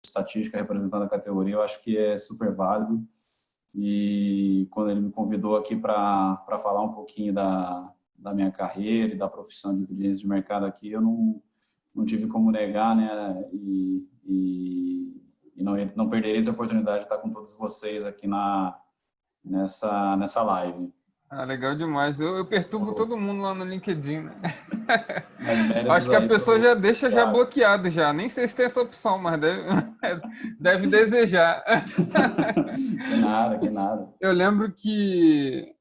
estatística representando a categoria, eu acho que é super válido. E quando ele me convidou aqui para falar um pouquinho da minha carreira e da profissão de inteligência de mercado aqui, eu não tive como negar, né? E não perderia essa oportunidade de estar com todos vocês aqui nessa live. Ah, legal demais. Eu perturbo todo mundo lá no LinkedIn, né? Mas méritos Acho que a aí pessoa já deixa já Thiago. bloqueado já. Nem sei se tem essa opção, mas deve desejar. Que nada, que nada. Eu lembro que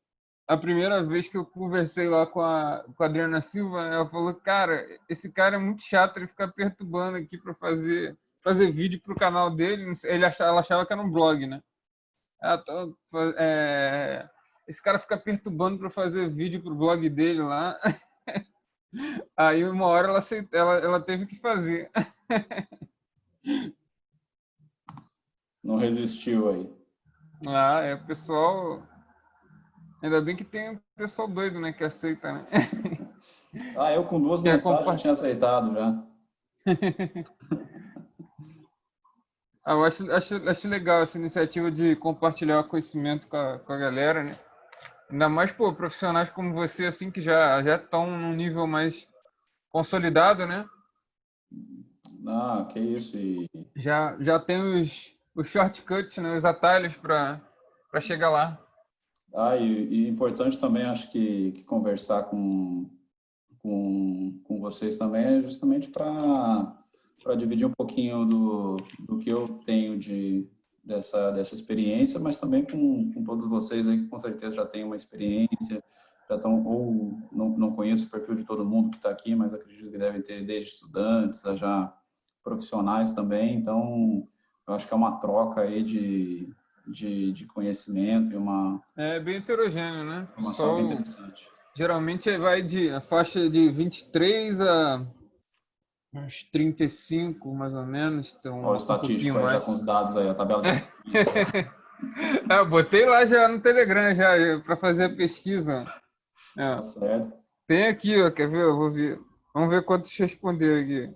a primeira vez que eu conversei lá com a Adriana Silva, ela falou, cara, esse cara é muito chato, ele fica perturbando aqui para fazer vídeo pro canal dele. Ela achava que era um blog, né? Esse cara fica perturbando para fazer vídeo pro blog dele lá. Aí uma hora ela teve que fazer. Não resistiu aí. O pessoal. Ainda bem que tem um pessoal doido, né? Que aceita, né? Eu com 2 Quer mensagens já tinha compartilhar. aceitado já. Eu acho legal essa iniciativa de compartilhar o conhecimento com a galera, né? Ainda mais, pô, profissionais como você, assim, que já estão num nível mais consolidado, né? Que isso. Já tem os shortcuts, né? Os atalhos para chegar lá. E importante também, acho que conversar com vocês também é justamente para dividir um pouquinho do que eu tenho dessa experiência, mas também com todos vocês aí que com certeza já têm uma experiência, já estão, ou não conheço o perfil de todo mundo que está aqui, mas acredito que devem ter desde estudantes a já profissionais também, então eu acho que é uma troca aí de conhecimento e uma É bem heterogêneo, né? O informação bem pessoal interessante. geralmente vai de a faixa de 23 a uns 35, mais ou menos, Olha o então um pouquinho estatístico aí, já mais. com os dados aí, a tabela de estatística. Eu botei lá já no Telegram já para fazer a pesquisa. Tá É. certo. Tem aqui, ó, quer ver? Eu vou ver. Vamos ver quantos responderam aqui.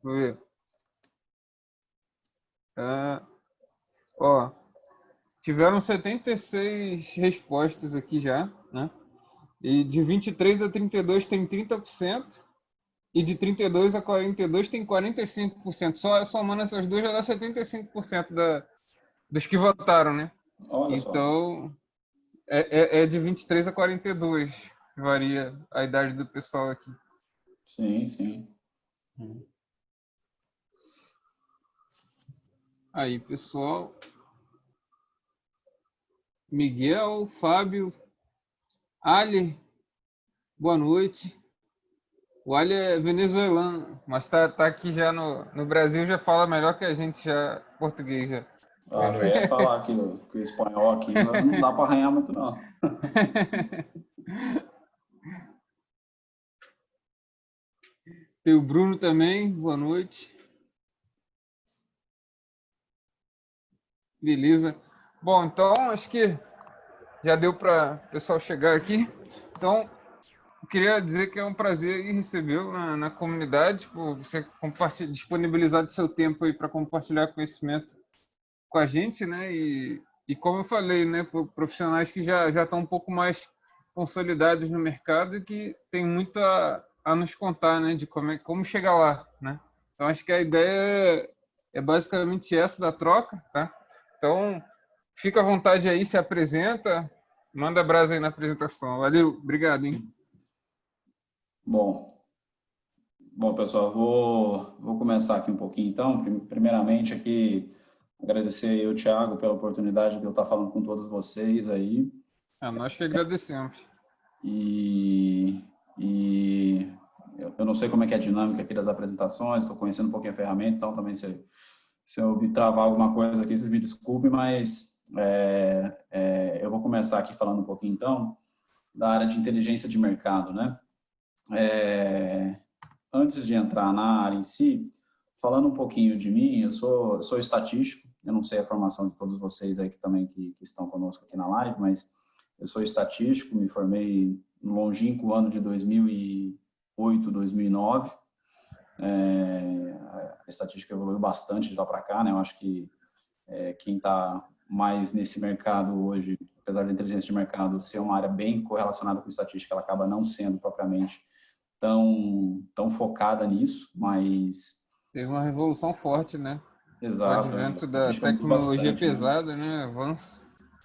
Vou ver. Ah, ó, tiveram 76 respostas aqui já, né? E de 23 a 32 tem 30%. E de 32 a 42 tem 45%. Só somando essas duas já dá 75% dos que votaram, né? Olha só. Então, é de 23 a 42. Varia a idade do pessoal aqui. Sim, sim. Aí, pessoal. Miguel, Fábio, Ali, boa noite. O Ali é venezuelano, mas tá aqui já no Brasil, já fala melhor que a gente já português já. Já ia falar que o espanhol aqui não dá para arranhar muito, não. Tem o Bruno também, boa noite. Beleza. Bom, então acho que já deu para o pessoal chegar aqui. Então, eu queria dizer que é um prazer recebê-lo na comunidade, por você disponibilizar do seu tempo aí para compartilhar conhecimento com a gente, né? E como eu falei, né, por profissionais que já estão um pouco mais consolidados no mercado e que tem muito a nos contar, né, de como chegar lá, né? Então acho que a ideia é basicamente essa da troca, tá? Então fica à vontade aí, se apresenta, manda brasa aí na apresentação. Valeu, obrigado, hein? Bom, pessoal, vou começar aqui um pouquinho, então. Primeiramente, aqui, agradecer aí ao Thiago pela oportunidade de eu estar falando com todos vocês aí. Nós que agradecemos. E eu não sei como é que é a dinâmica aqui das apresentações, estou conhecendo um pouquinho a ferramenta, então também se eu me travar alguma coisa aqui, vocês me desculpem, mas eu vou começar aqui falando um pouquinho, então, da área de inteligência de mercado, né? Antes de entrar na área em si, falando um pouquinho de mim, eu sou estatístico, eu não sei a formação de todos vocês aí que estão conosco aqui na live, mas eu sou estatístico, me formei no longínquo ano de 2008, 2009. estatística evoluiu bastante de lá para cá, né? Eu acho que quem está mais nesse mercado hoje, apesar da inteligência de mercado ser uma área bem correlacionada com estatística, ela acaba não sendo propriamente tão focada nisso, mas... Teve uma revolução forte, né? O Exato, a advento da estatística mudou tecnologia bastante, né? pesada, né? Avanço.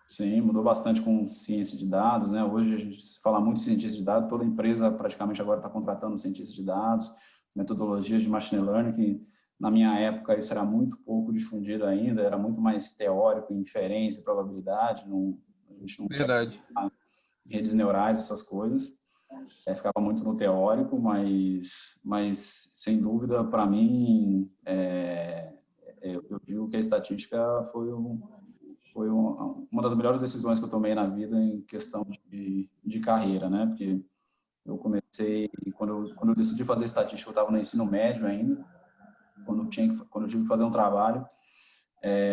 Sim, mudou bastante com ciência de dados, né? Hoje a gente se fala muito em cientista de dados, toda empresa praticamente agora está contratando um cientista de dados, metodologias de machine learning, que na minha época isso era muito pouco difundido ainda, era muito mais teórico, inferência, probabilidade, a gente não tinha Verdade. redes neurais, essas coisas, ficava muito no teórico, mas sem dúvida, para mim, eu digo que a estatística foi uma das melhores decisões que eu tomei na vida em questão de carreira, né? Porque eu comecei, quando eu decidi fazer estatística, eu estava no ensino médio ainda, quando eu tive que fazer um trabalho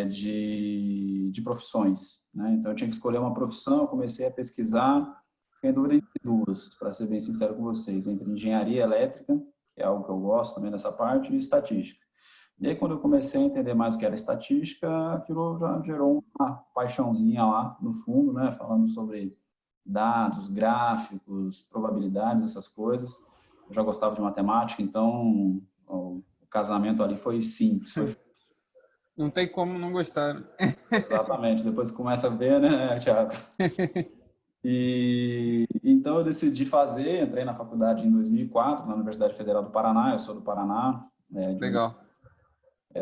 de profissões, né? Então eu tinha que escolher uma profissão, eu comecei a pesquisar, fiquei em dúvida entre duas, para ser bem sincero com vocês, entre engenharia elétrica, que é algo que eu gosto também dessa parte, e estatística. E aí, quando eu comecei a entender mais o que era estatística, aquilo já gerou uma paixãozinha lá no fundo, né? Falando sobre dados, gráficos, probabilidades, essas coisas. Eu já gostava de matemática, então o casamento ali foi simples. Não tem como não gostar, né? Exatamente. Depois começa a ver, né, Thiago? E então eu decidi fazer, entrei na faculdade em 2004, na Universidade Federal do Paraná. Eu sou do Paraná, Legal.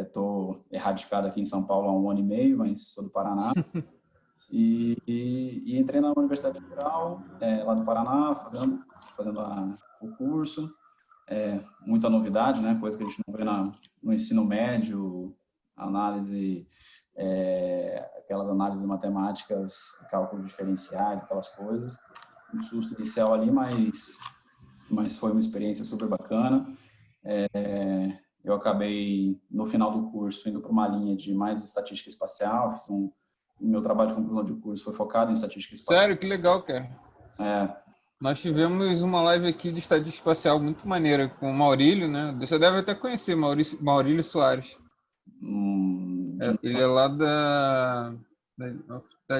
estou radicado aqui em São Paulo há 1 ano e meio, mas sou do Paraná. E entrei na Universidade Federal, lá do Paraná, fazendo o curso. Muita novidade, né? Coisa que a gente não vê no ensino médio, análise, aquelas análises matemáticas, cálculos diferenciais, aquelas coisas. Um susto inicial ali, mas foi uma experiência super bacana. Eu acabei, no final do curso, indo para uma linha de mais estatística espacial. O meu trabalho de conclusão de curso foi focado em estatística espacial. Sério, que legal, cara. Nós tivemos uma live aqui de estatística espacial muito maneira com o Maurílio, né? Você deve até conhecer Maurílio Soares. Ele é lá da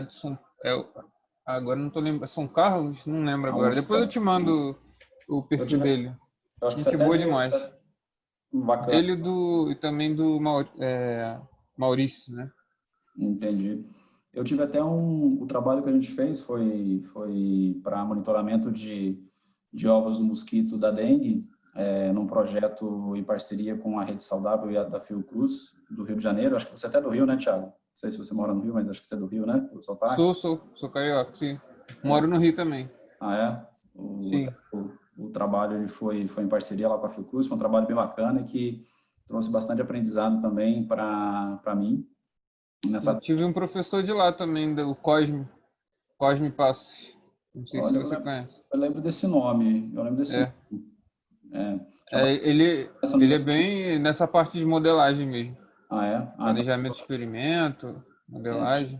de São, agora não tô lembrando, São Carlos? Não lembro agora. Depois eu te mando o perfil dele. Eu acho que Gente boa demais. Bacana. Ele e também do Maurício, né? Entendi. Eu tive até o trabalho que a gente fez foi para monitoramento de ovos do mosquito da dengue, num projeto em parceria com a Rede Saudável e a da Fiocruz, do Rio de Janeiro. Acho que você é até do Rio, né, Thiago? Não sei se você mora no Rio, mas acho que você é do Rio, né? O sotaque. Sou carioca, sim. Moro no Rio também. Ah, é? Sim. O trabalho ele foi em parceria lá com a Fiocruz, foi um trabalho bem bacana e que trouxe bastante aprendizado também para mim. Eu tive um professor de lá também, do Cosme Passos. Não sei se você conhece. Eu lembro desse nome. Ele é bem nessa parte de modelagem mesmo. Ah, é? Planejamento de experimento, modelagem.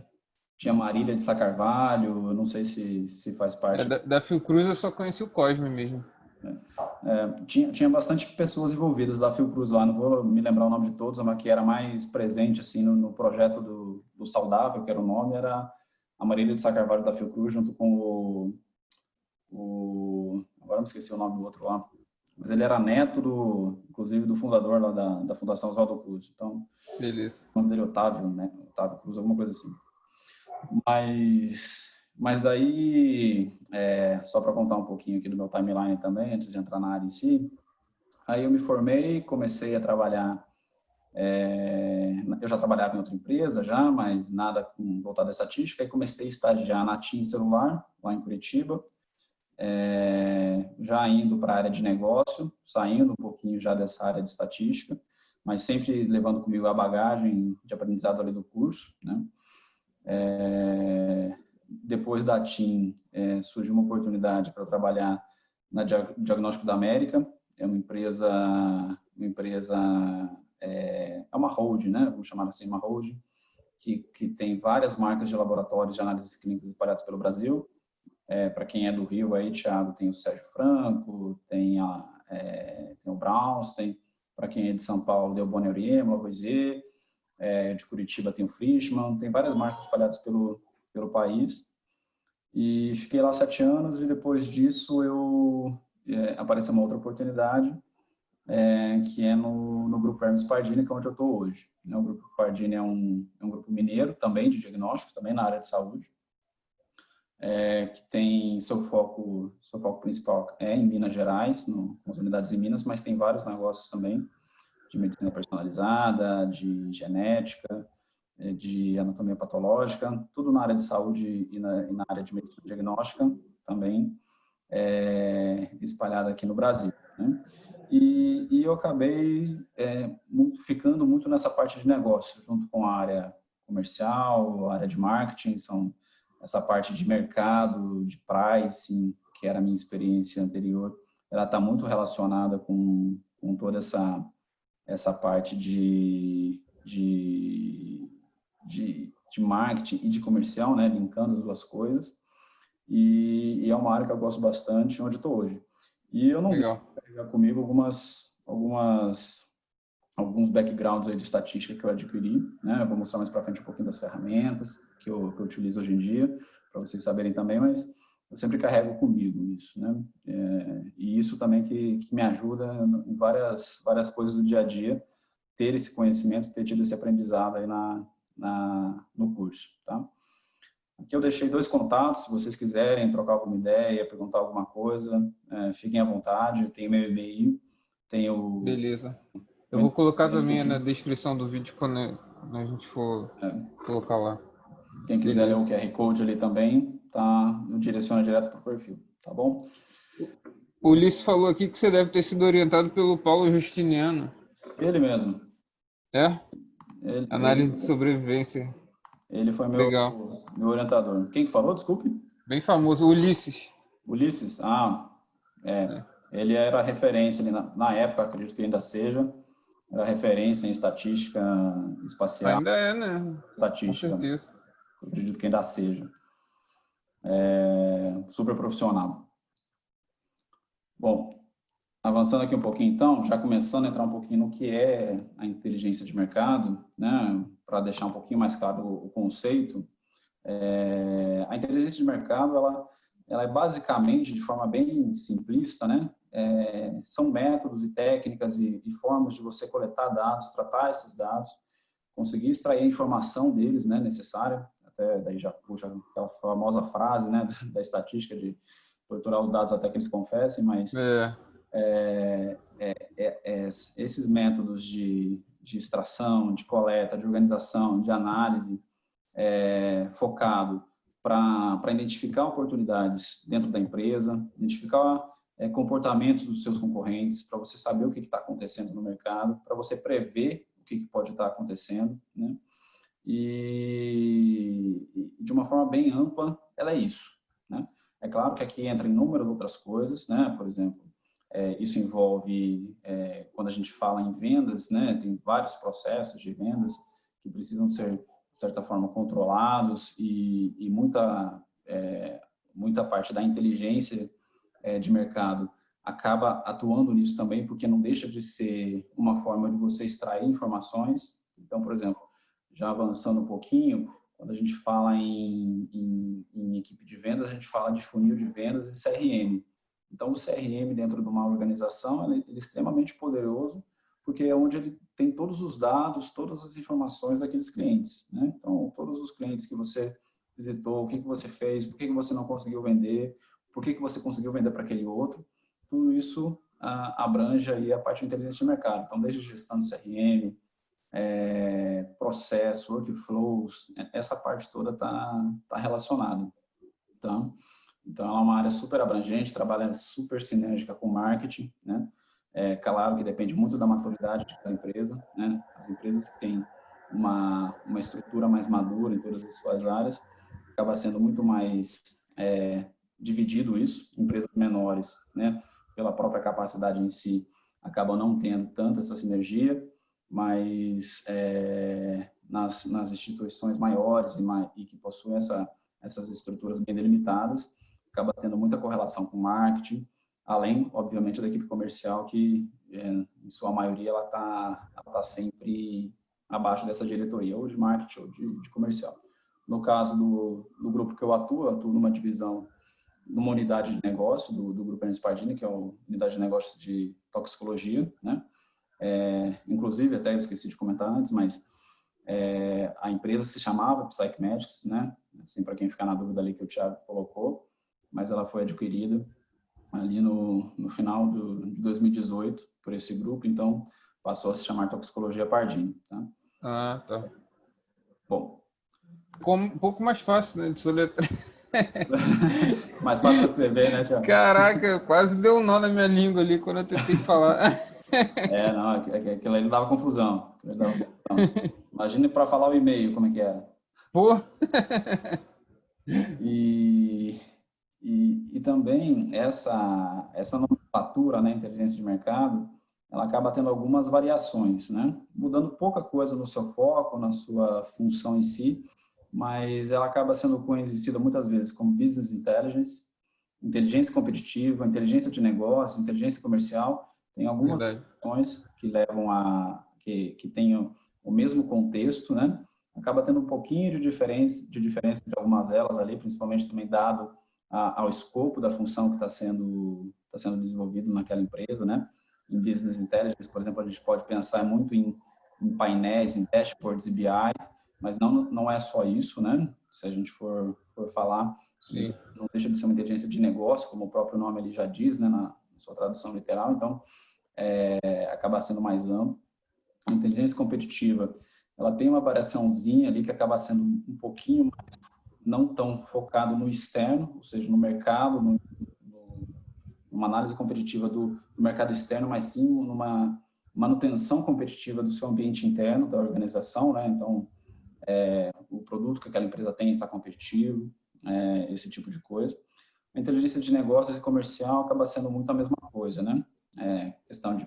Tinha Marília de Sá Carvalho, eu não sei se faz parte. Da Fiocruz eu só conheci o Cosme mesmo. Tinha bastante pessoas envolvidas da Fiocruz lá, não vou me lembrar o nome de todos, mas que era mais presente assim no projeto do Saudável, que era o nome, era a Marília de Sá Carvalho da Fiocruz, junto com agora me esqueci o nome do outro lá, mas ele era neto, inclusive, do fundador lá da Fundação Oswaldo Cruz. Então, beleza. O nome dele é Otávio, né? Otávio Cruz, alguma coisa assim. Mas daí, só para contar um pouquinho aqui do meu timeline também, antes de entrar na área em si, aí eu me formei, comecei a trabalhar, eu já trabalhava em outra empresa já, mas nada voltado à estatística, aí comecei a estagiar na TIM Celular, lá em Curitiba, já indo para a área de negócio, saindo um pouquinho já dessa área de estatística, mas sempre levando comigo a bagagem de aprendizado ali do curso, né? Depois da TIM, surgiu uma oportunidade para trabalhar na Diagnóstico da América. É uma empresa, é uma holding, né? Vamos chamar assim, uma holding, que tem várias marcas de laboratórios de análises clínicas espalhadas pelo Brasil. Para quem é do Rio, aí, Thiago, tem o Sérgio Franco, tem o Braunstein, para quem é de São Paulo, Delboni Auriemma, Lavoisier, de Curitiba tem o Frischmann, tem várias marcas espalhadas pelo país. E fiquei lá 7 anos e depois disso apareceu uma outra oportunidade, que é no Grupo Hermes Pardini, que é onde eu estou hoje. O Grupo Pardini é um grupo mineiro também, de diagnósticos, também na área de saúde, que tem seu foco principal em Minas Gerais, nas unidades em Minas, mas tem vários negócios também, de medicina personalizada, de genética, de anatomia patológica, tudo na área de saúde e na área de medicina diagnóstica também, espalhada aqui no Brasil, né? E eu acabei ficando muito nessa parte de negócio, junto com a área comercial, a área de marketing, essa parte de mercado, de pricing, que era a minha experiência anterior, ela está muito relacionada com toda essa parte de marketing e de comercial, né, linkando as duas coisas, e é uma área que eu gosto bastante, onde estou hoje. E eu não vou pegar comigo alguns backgrounds aí de estatística que eu adquiri, né? Eu vou mostrar mais para frente um pouquinho das ferramentas que eu utilizo hoje em dia, para vocês saberem também, mas eu sempre carrego comigo isso, né? E isso também que me ajuda em várias coisas do dia a dia, ter esse conhecimento, ter tido esse aprendizado aí no curso, tá? Aqui eu deixei 2 contatos, se vocês quiserem trocar alguma ideia, perguntar alguma coisa, fiquem à vontade, tem meu e-mail, tem o... Beleza. Eu vou colocar também na descrição do vídeo quando a gente for colocar lá. Quem quiser ler o QR Code ali também, tá? Direciona direto para o perfil, tá bom? O Ulisses falou aqui que você deve ter sido orientado pelo Paulo Justiniano. Ele mesmo. Análise de sobrevivência. Ele foi meu orientador. Quem que falou? Desculpe. Bem famoso, Ulisses. Ulisses? Ele era referência ali na época, acredito que ainda seja, era referência em estatística espacial. Ainda é, né? Estatística. Com certeza. Acredito que ainda seja. Super profissional. Bom, avançando aqui um pouquinho então, já começando a entrar um pouquinho no que é a inteligência de mercado, né, para deixar um pouquinho mais claro o conceito. A inteligência de mercado, ela é basicamente, de forma bem simplista, né, são métodos e técnicas e formas de você coletar dados, tratar esses dados, conseguir extrair a informação deles, né, necessária, até daí já puxa aquela famosa frase, né, da estatística de torturar os dados até que eles confessem, mas esses métodos de extração, de coleta, de organização, de análise, focado para identificar oportunidades dentro da empresa, identificar comportamentos dos seus concorrentes, para você saber o que está acontecendo no mercado, para você prever o que pode estar acontecendo, né? E de uma forma bem ampla, ela é isso, né? É claro que aqui entra inúmeras outras coisas, né? Por exemplo, isso envolve, quando a gente fala em vendas, né? Tem vários processos de vendas que precisam ser, de certa forma, controlados e muita parte da inteligência de mercado acaba atuando nisso também, porque não deixa de ser uma forma de você extrair informações. Então, por exemplo, já avançando um pouquinho, quando a gente fala em equipe de vendas, a gente fala de funil de vendas e CRM. Então, o CRM dentro de uma organização ele é extremamente poderoso, porque é onde ele tem todos os dados, todas as informações daqueles clientes, né? Então, todos os clientes que você visitou, o que você fez, por que você não conseguiu vender, por que você conseguiu vender para aquele outro, tudo isso abrange aí a parte de inteligência de mercado. Então, desde gestão do CRM, processo, workflows, essa parte toda tá relacionada. Então, ela é uma área super abrangente, trabalha super sinérgica com marketing, né? Claro que depende muito da maturidade de cada empresa, né? As empresas que têm uma estrutura mais madura em todas as suas áreas, acaba sendo muito mais dividido isso. Empresas menores, né? Pela própria capacidade em si, acabam não tendo tanta essa sinergia, mas nas instituições maiores e que possuem essas estruturas bem delimitadas, acaba tendo muita correlação com marketing, além, obviamente, da equipe comercial que em sua maioria, ela tá sempre abaixo dessa diretoria, ou de marketing ou de comercial. No caso do grupo que eu atuo numa divisão, numa unidade de negócio do Grupo Hermes Pardini, que é a unidade de negócio de toxicologia, né? Inclusive, até eu esqueci de comentar antes, mas a empresa se chamava Psychmedics, né? Assim, para quem ficar na dúvida ali que o Thiago colocou, mas ela foi adquirida ali no final de 2018 por esse grupo, então passou a se chamar Toxicologia Pardini, tá? Ah, tá. Bom. Como um pouco mais fácil, né, de soletrar. Mais fácil para escrever, né, Thiago? Caraca, quase deu um nó na minha língua ali quando eu tentei falar. Não, aquilo ali dava confusão. Imagine para falar o e-mail, como é que era. Pô! E também essa nomenclatura, né, inteligência de mercado, ela acaba tendo algumas variações, né? Mudando pouca coisa no seu foco, na sua função em si, mas ela acaba sendo conhecida muitas vezes como business intelligence, inteligência competitiva, inteligência de negócio, inteligência comercial. Tem algumas variações que levam que tenham o mesmo contexto, né? Acaba tendo um pouquinho de diferença de algumas delas ali, principalmente também dado ao escopo da função que está sendo desenvolvido naquela empresa, né? Em Business Intelligence, por exemplo, a gente pode pensar muito em painéis, em dashboards e BI, mas não é só isso, né? Se a gente for falar, sim, não deixa de ser uma inteligência de negócio, como o próprio nome ali já diz, né? Na sua tradução literal, então acaba sendo mais amplo. A inteligência competitiva, ela tem uma variaçãozinha ali que acaba sendo um pouquinho mais, não tão focado no externo, ou seja, no mercado, numa análise competitiva do mercado externo, mas sim numa manutenção competitiva do seu ambiente interno, da organização, né? Então, o produto que aquela empresa tem está competitivo, esse tipo de coisa. A inteligência de negócios e comercial acaba sendo muito a mesma coisa, né? Questão de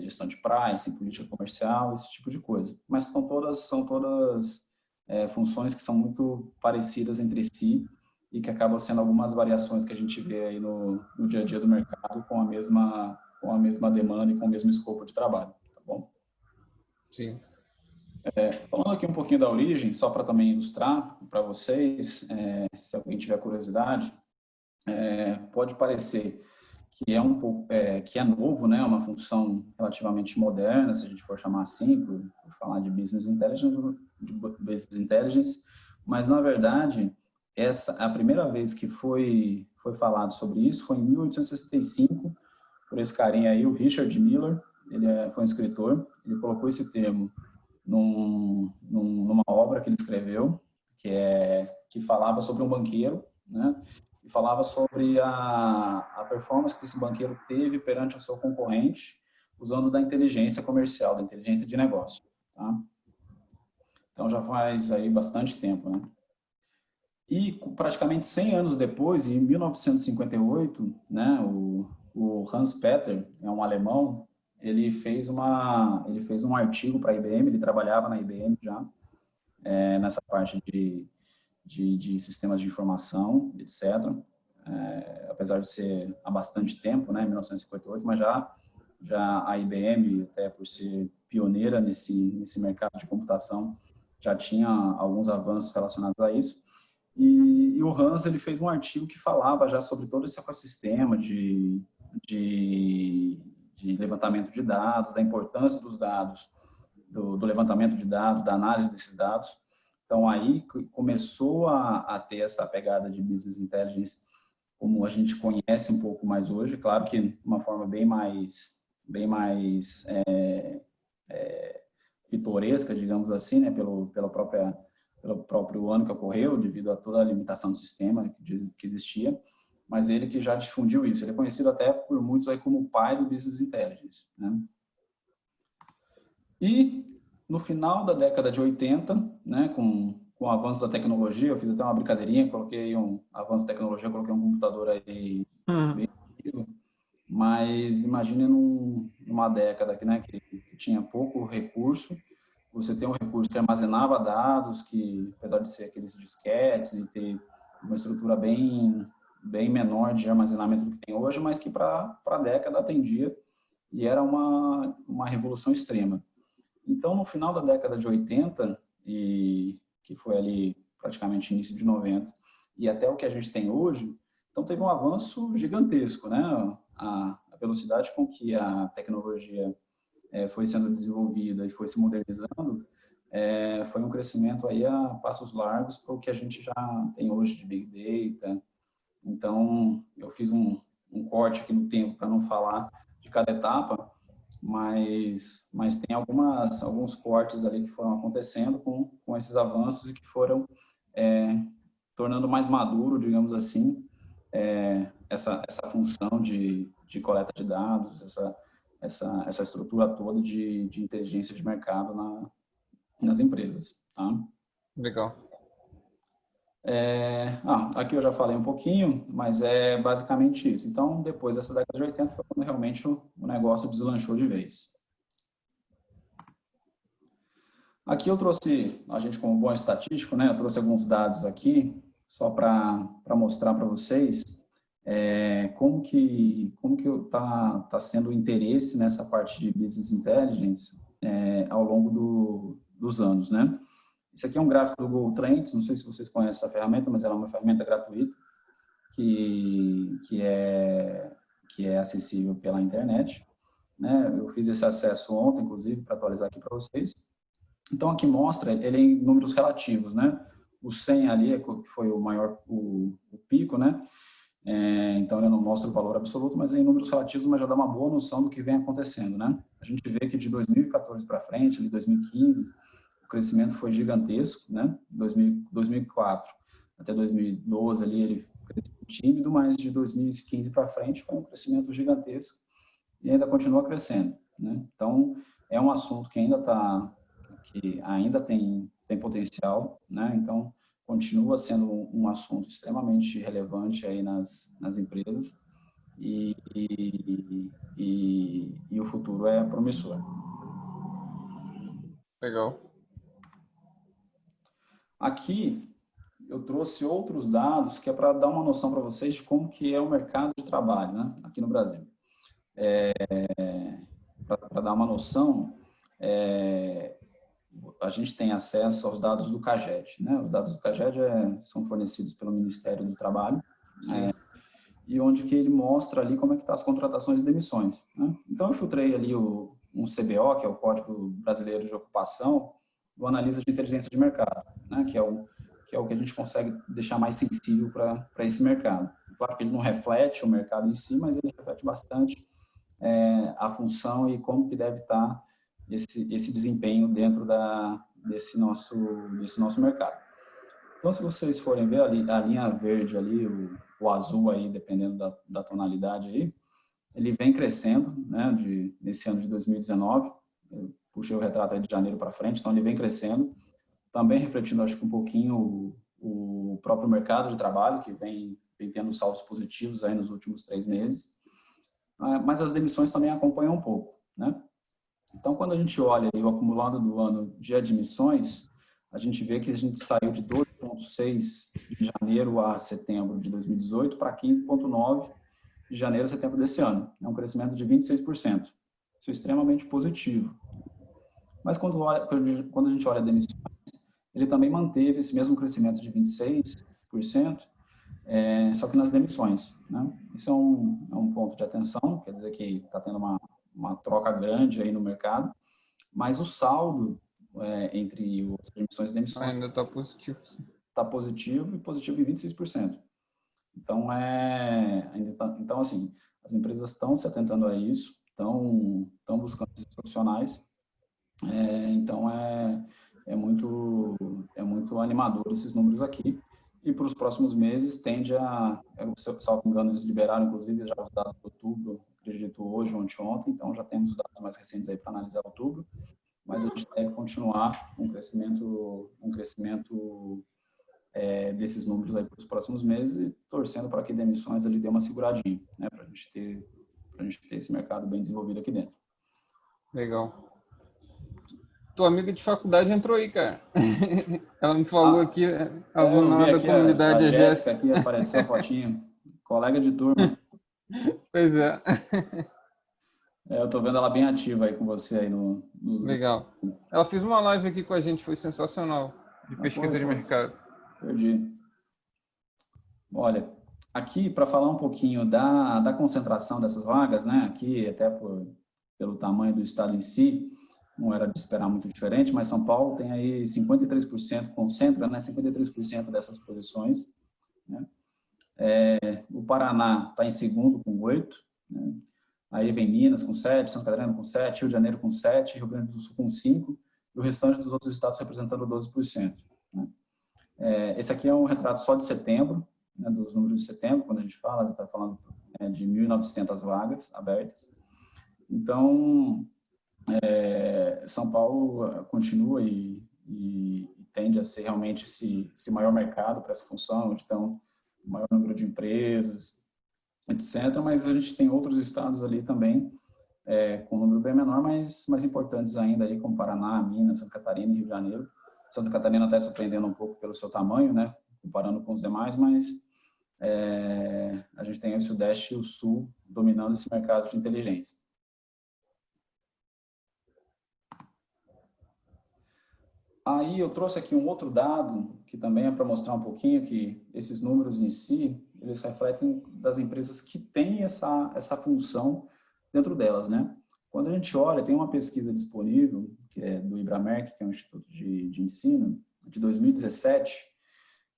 gestão de pricing, política comercial, esse tipo de coisa. Mas são todas funções que são muito parecidas entre si e que acabam sendo algumas variações que a gente vê aí no dia a dia do mercado com a mesma demanda e com o mesmo escopo de trabalho, tá bom? Sim. Falando aqui um pouquinho da origem, só para também ilustrar para vocês, se alguém tiver curiosidade, pode parecer que que é novo, né? Uma função relativamente moderna, se a gente for chamar assim, por falar de business intelligence, mas na verdade a primeira vez que foi falado sobre isso foi em 1865 por esse carinha aí, o Richard Miller. Ele foi um escritor, ele colocou esse termo numa obra que ele escreveu, que falava sobre um banqueiro, né? E falava sobre a performance que esse banqueiro teve perante o seu concorrente, usando da inteligência comercial, da inteligência de negócio, tá? Então já faz aí bastante tempo, né? E praticamente 100 anos depois, em 1958, né, o Hans Peter, é um alemão, ele fez um artigo para a IBM, ele trabalhava na IBM já, nessa parte de sistemas de informação, etc. Apesar de ser há bastante tempo, né, 1958, mas já a IBM, até por ser pioneira nesse mercado de computação, já tinha alguns avanços relacionados a isso. E o Hans, ele fez um artigo que falava já sobre todo esse ecossistema de levantamento de dados, da importância dos dados, do levantamento de dados, da análise desses dados. Então, aí começou a ter essa pegada de business intelligence como a gente conhece um pouco mais hoje, claro que de uma forma bem mais pitoresca, digamos assim, né, pelo próprio ano que ocorreu, devido a toda a limitação do sistema que existia, mas ele que já difundiu isso. Ele é conhecido até por muitos aí como o pai do business intelligence, né? E no final da década de 80, né, com o avanço da tecnologia, eu fiz até uma brincadeirinha, coloquei um avanço da tecnologia, coloquei um computador aí bem antigo, mas imagine numa década né, que tinha pouco recurso, você tem um recurso que armazenava dados, que apesar de ser aqueles disquetes e ter uma estrutura bem menor de armazenamento do que tem hoje, mas que para a década atendia e era uma revolução extrema. Então, no final da década de 80, e que foi ali praticamente início de 90, e até o que a gente tem hoje, então teve um avanço gigantesco, né? A velocidade com que a tecnologia foi sendo desenvolvida e foi se modernizando, foi um crescimento aí a passos largos para o que a gente já tem hoje de Big Data. Então, eu fiz um corte aqui no tempo para não falar de cada etapa, mas tem alguns cortes ali que foram acontecendo com esses avanços e que foram tornando mais maduro, digamos assim, essa função de coleta de dados, essa estrutura toda de inteligência de mercado nas empresas. Tá? Legal. Aqui eu já falei um pouquinho, mas é basicamente isso. Então, depois dessa década de 80 foi quando realmente o negócio deslanchou de vez. Aqui eu trouxe, a gente como bom estatístico, né, eu trouxe alguns dados aqui, só para mostrar para vocês como que tá sendo o interesse nessa parte de Business Intelligence ao longo dos anos, né? Esse aqui é um gráfico do Google Trends, não sei se vocês conhecem essa ferramenta, mas ela é uma ferramenta gratuita que é acessível pela internet, né? Eu fiz esse acesso ontem, inclusive, para atualizar aqui para vocês. Então, aqui mostra, ele em números relativos, né? O 100 ali foi o maior, o pico, né? Então, ele não mostra o valor absoluto, mas é em números relativos, mas já dá uma boa noção do que vem acontecendo, né? A gente vê que de 2014 para frente, ali 2015, o crescimento foi gigantesco, né? 2004 até 2012 ali ele cresceu tímido, mas de 2015 para frente foi um crescimento gigantesco e ainda continua crescendo, né? Então, é um assunto que ainda tem potencial, né? Então, continua sendo um assunto extremamente relevante aí nas empresas e o futuro é promissor. Legal. Aqui eu trouxe outros dados que é para dar uma noção para vocês de como que é o mercado de trabalho, né? Aqui no Brasil. Para dar uma noção, a gente tem acesso aos dados do CAGED, né? Os dados do CAGED são fornecidos pelo Ministério do Trabalho, e onde que ele mostra ali como é que tá as contratações e demissões, né? Então eu filtrei ali um CBO, que é o Código Brasileiro de Ocupação, do analista de inteligência de mercado, né? Que é o que a gente consegue deixar mais sensível para esse mercado. Claro que ele não reflete o mercado em si, mas ele reflete bastante a função e como que deve estar esse desempenho dentro desse nosso mercado. Então, se vocês forem ver ali, a linha verde ali, o azul aí, dependendo da tonalidade aí, ele vem crescendo, né, nesse ano de 2019, eu puxei o retrato aí de janeiro para frente, então ele vem crescendo, também refletindo, acho que um pouquinho o próprio mercado de trabalho, que vem tendo saldos positivos aí nos últimos 3 meses, mas as demissões também acompanham um pouco, né? Então, quando a gente olha o acumulado do ano de admissões, a gente vê que a gente saiu de 12,6 de janeiro a setembro de 2018 para 15,9 de janeiro a setembro desse ano. É um crescimento de 26%. Isso é extremamente positivo. Mas quando a gente olha demissões, ele também manteve esse mesmo crescimento de 26%, só que nas demissões, né? Isso é um ponto de atenção, quer dizer que está tendo uma troca grande aí no mercado, mas o saldo entre as admissões e demissões Ainda está positivo. Está positivo e positivo em 26%. Então, então, assim, as empresas estão se atentando a isso, estão buscando esses profissionais, então é muito animador esses números aqui. E para os próximos meses tende salvo engano, eles liberaram inclusive já os dados de outubro, acredito hoje ou ontem, então já temos os dados mais recentes aí para analisar outubro, mas a gente deve continuar um crescimento desses números aí para os próximos meses e torcendo para que demissões ali dê uma seguradinha, né, para a gente ter esse mercado bem desenvolvido aqui dentro. Legal. Tua amiga de faculdade entrou aí, cara. Ela me falou aqui, aluna lá da comunidade, a Jéssica aqui apareceu a fotinho, colega de turma. Pois é. Eu tô vendo ela bem ativa aí com você aí nos grupos. Legal. Ela fez uma live aqui com a gente, foi sensacional, de Ah, pesquisa de mercado. perdi. Olha, aqui para falar um pouquinho da concentração dessas vagas, né? Aqui, até pelo tamanho do estado em si, não era de esperar muito diferente, mas São Paulo tem aí 53%, concentra, né? 53% dessas posições, né? O Paraná está em segundo com 8, né? Aí vem Minas com 7, Santa Catarina com 7, Rio de Janeiro com 7, Rio Grande do Sul com 5, e o restante dos outros estados representando 12%. Né? Esse aqui é um retrato só de setembro, né, dos números de setembro, quando a gente fala, está falando de 1.900 vagas abertas. Então, São Paulo continua e tende a ser realmente esse maior mercado para essa função, onde estão o maior número de empresas, etc. Mas a gente tem outros estados ali também, com um número bem menor, mas mais importantes ainda, aí, como Paraná, Minas, Santa Catarina e Rio de Janeiro. Santa Catarina até surpreendendo um pouco pelo seu tamanho, né, comparando com os demais, mas a gente tem o Sudeste e o Sul dominando esse mercado de inteligência. Aí eu trouxe aqui um outro dado, que também é para mostrar um pouquinho que esses números em si, eles refletem das empresas que têm essa função dentro delas, né? Quando a gente olha, tem uma pesquisa disponível, que é do Ibramerc, que é um instituto de ensino, de 2017,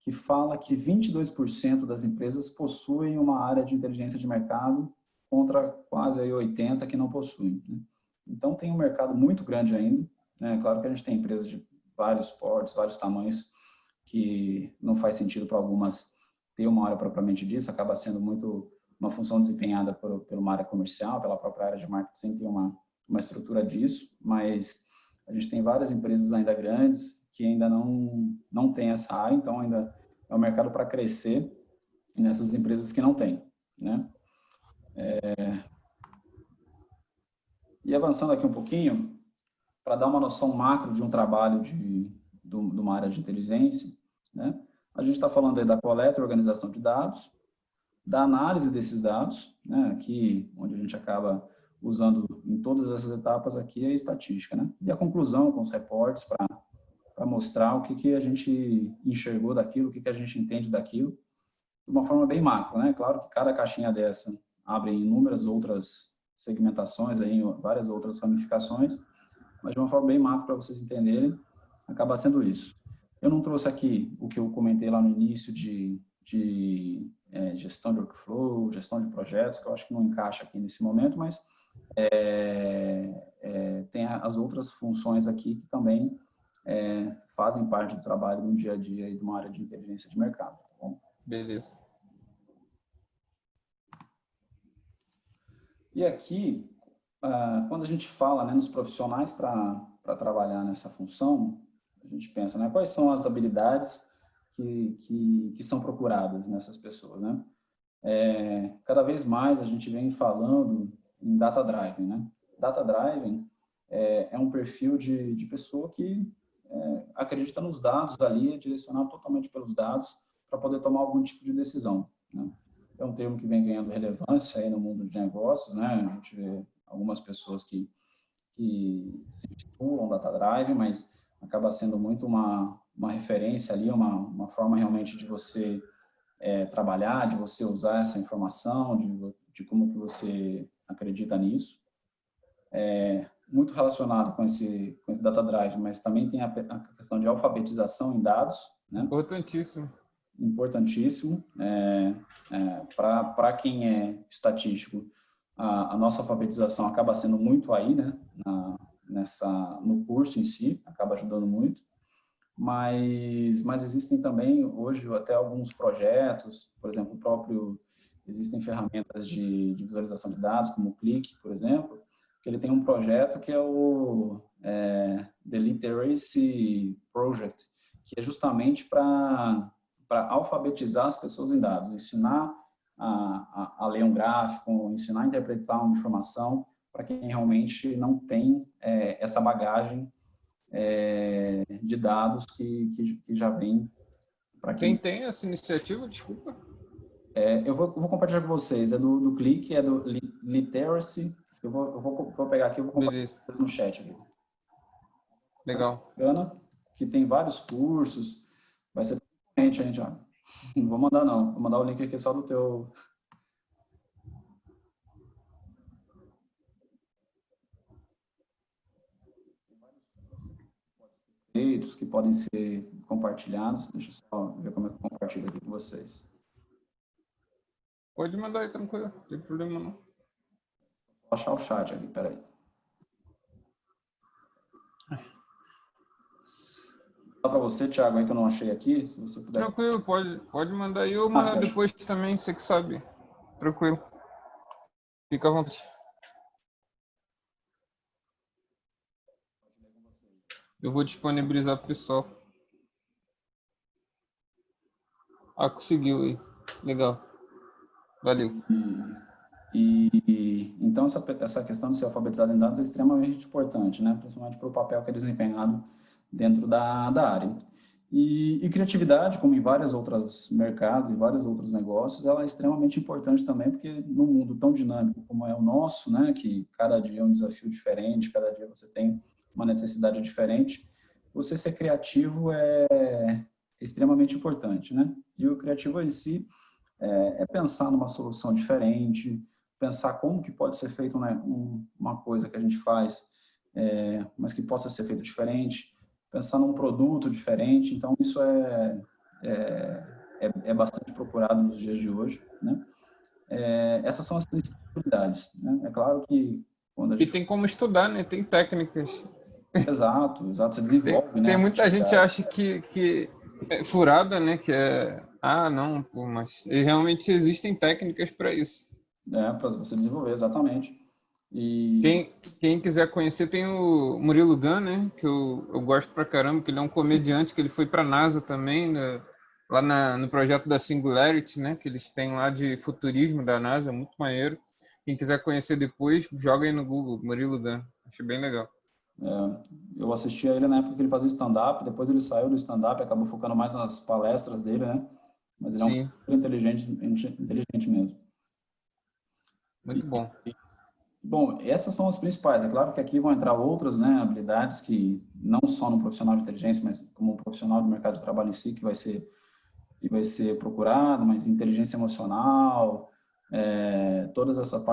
que fala que 22% das empresas possuem uma área de inteligência de mercado contra quase aí 80% que não possuem, né? Então, tem um mercado muito grande ainda, né? Claro que a gente tem empresas de vários portes, vários tamanhos, que não faz sentido para algumas ter uma área propriamente disso, acaba sendo muito uma função desempenhada por uma área comercial, pela própria área de marketing, sem ter uma estrutura disso, mas a gente tem várias empresas ainda grandes que ainda não têm essa área, então ainda é um mercado para crescer nessas empresas que não têm, né? E avançando aqui um pouquinho, para dar uma noção macro de um trabalho de uma área de inteligência, né? A gente está falando aí da coleta e organização de dados, da análise desses dados, né? Aqui, onde a gente acaba usando em todas essas etapas aqui, é a estatística, né? E a conclusão com os reportes para mostrar o que a gente enxergou daquilo, o que a gente entende daquilo, de uma forma bem macro, né? Claro que cada caixinha dessa abre inúmeras outras segmentações, aí, várias outras ramificações, mas de uma forma bem macro para vocês entenderem, acaba sendo isso. Eu não trouxe aqui o que eu comentei lá no início de gestão de workflow, gestão de projetos, que eu acho que não encaixa aqui nesse momento, mas tem as outras funções aqui que também fazem parte do trabalho no dia a dia e de uma área de inteligência de mercado. Tá bom? Beleza. E aqui, quando a gente fala, né, nos profissionais para trabalhar nessa função, a gente pensa, né, quais são as habilidades que são procuradas nessas pessoas, né? Cada vez mais a gente vem falando em data driving, né? Data driving é um perfil de pessoa que acredita nos dados ali, é direcionado totalmente pelos dados para poder tomar algum tipo de decisão, né? É um termo que vem ganhando relevância aí no mundo de negócios, né? A gente vê algumas pessoas que se intitulam Data Drive, mas acaba sendo muito uma referência ali, uma forma realmente de você trabalhar, de você usar essa informação, de como que você acredita nisso. Muito relacionado com esse Data Drive, mas também tem a questão de alfabetização em dados, né? Importantíssimo. Importantíssimo. Para quem é estatístico, a nossa alfabetização acaba sendo muito aí, né? No curso em si, acaba ajudando muito. Mas existem também, hoje, até alguns projetos, por exemplo, existem ferramentas de visualização de dados, como o Click, por exemplo, que ele tem um projeto que é o The Literacy Project, que é justamente para alfabetizar as pessoas em dados, ensinar a ler um gráfico, ensinar a interpretar uma informação para quem realmente não tem essa bagagem de dados que já vem para Quem quem... tem essa iniciativa, desculpa? Eu vou compartilhar com vocês, é do Click, é do Literacy Eu vou pegar aqui, eu vou Beleza. compartilhar no chat aqui. Legal. Bacana, que tem vários cursos, vai ser gente, a gente, ó. Não vou mandar não, vou mandar o link aqui só do teu. Feitos que podem ser compartilhados. Deixa eu só ver como é que eu compartilho aqui com vocês. Pode mandar aí, tranquilo. Não tem problema não. Vou achar o chat aqui, peraí. Dá para você, Thiago, aí que eu não achei aqui, se você puder. Tranquilo, pode mandar aí ou mandar depois também, você que sabe. Tranquilo. Fica à vontade. Eu vou disponibilizar para o pessoal. Ah, conseguiu aí. Legal. Valeu. Então, essa questão de ser alfabetizado em dados é extremamente importante, né? Principalmente para o papel que é desempenhado dentro da área. E criatividade, como em vários outros mercados e vários outros negócios, ela é extremamente importante também, porque num mundo tão dinâmico como é o nosso, né, que cada dia é um desafio diferente, cada dia você tem uma necessidade diferente, você ser criativo é extremamente importante, né? E o criativo em si é pensar numa solução diferente, pensar como que pode ser feito, né, uma coisa que a gente faz, mas que possa ser feito diferente, pensar num produto diferente. Então, isso é bastante procurado nos dias de hoje, né? Essas são as principalidades, né? É claro que quando a E gente... tem como estudar, né? Tem técnicas. Exato, você desenvolve, né, Tem a muita gente que criatividade. acha que é furada, né? Que é, não, pô, mas realmente existem técnicas para isso. Para você desenvolver, exatamente. E Quem quiser conhecer, tem o Murilo Gun, né? Que eu gosto pra caramba, que ele é um comediante, que ele foi pra NASA também, né, lá no projeto da Singularity, né? Que eles têm lá de futurismo da NASA, muito maneiro. Quem quiser conhecer depois, joga aí no Google, Murilo Gun. Acho bem legal. eu assisti a ele na época que ele fazia stand-up, depois ele saiu do stand-up, acabou focando mais nas palestras dele, né? Mas ele é um Sim, cara inteligente mesmo. muito bom. Bom, essas são as principais. É claro que aqui vão entrar outras, né, habilidades que não só no profissional de inteligência, mas como um profissional do mercado de trabalho em si que vai ser procurado, mas inteligência emocional, todas essas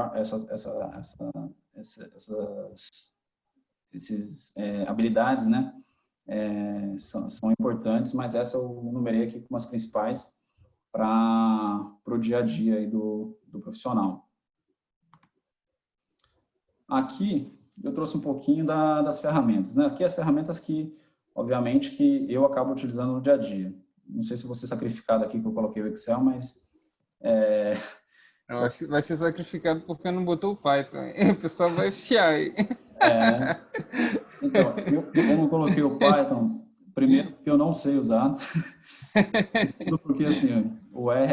habilidades, né, são importantes, mas essa eu numerei aqui como as principais para o dia a dia aí do profissional. Aqui eu trouxe um pouquinho das ferramentas, né? Aqui as ferramentas que, obviamente, que eu acabo utilizando no dia a dia. Não sei se vou ser sacrificado aqui que eu coloquei o Excel, mas Eu acho que vai ser sacrificado porque não botou o Python. O pessoal vai fiar aí. né? Então, eu não coloquei o Python, primeiro porque eu não sei usar, segundo porque assim, o R,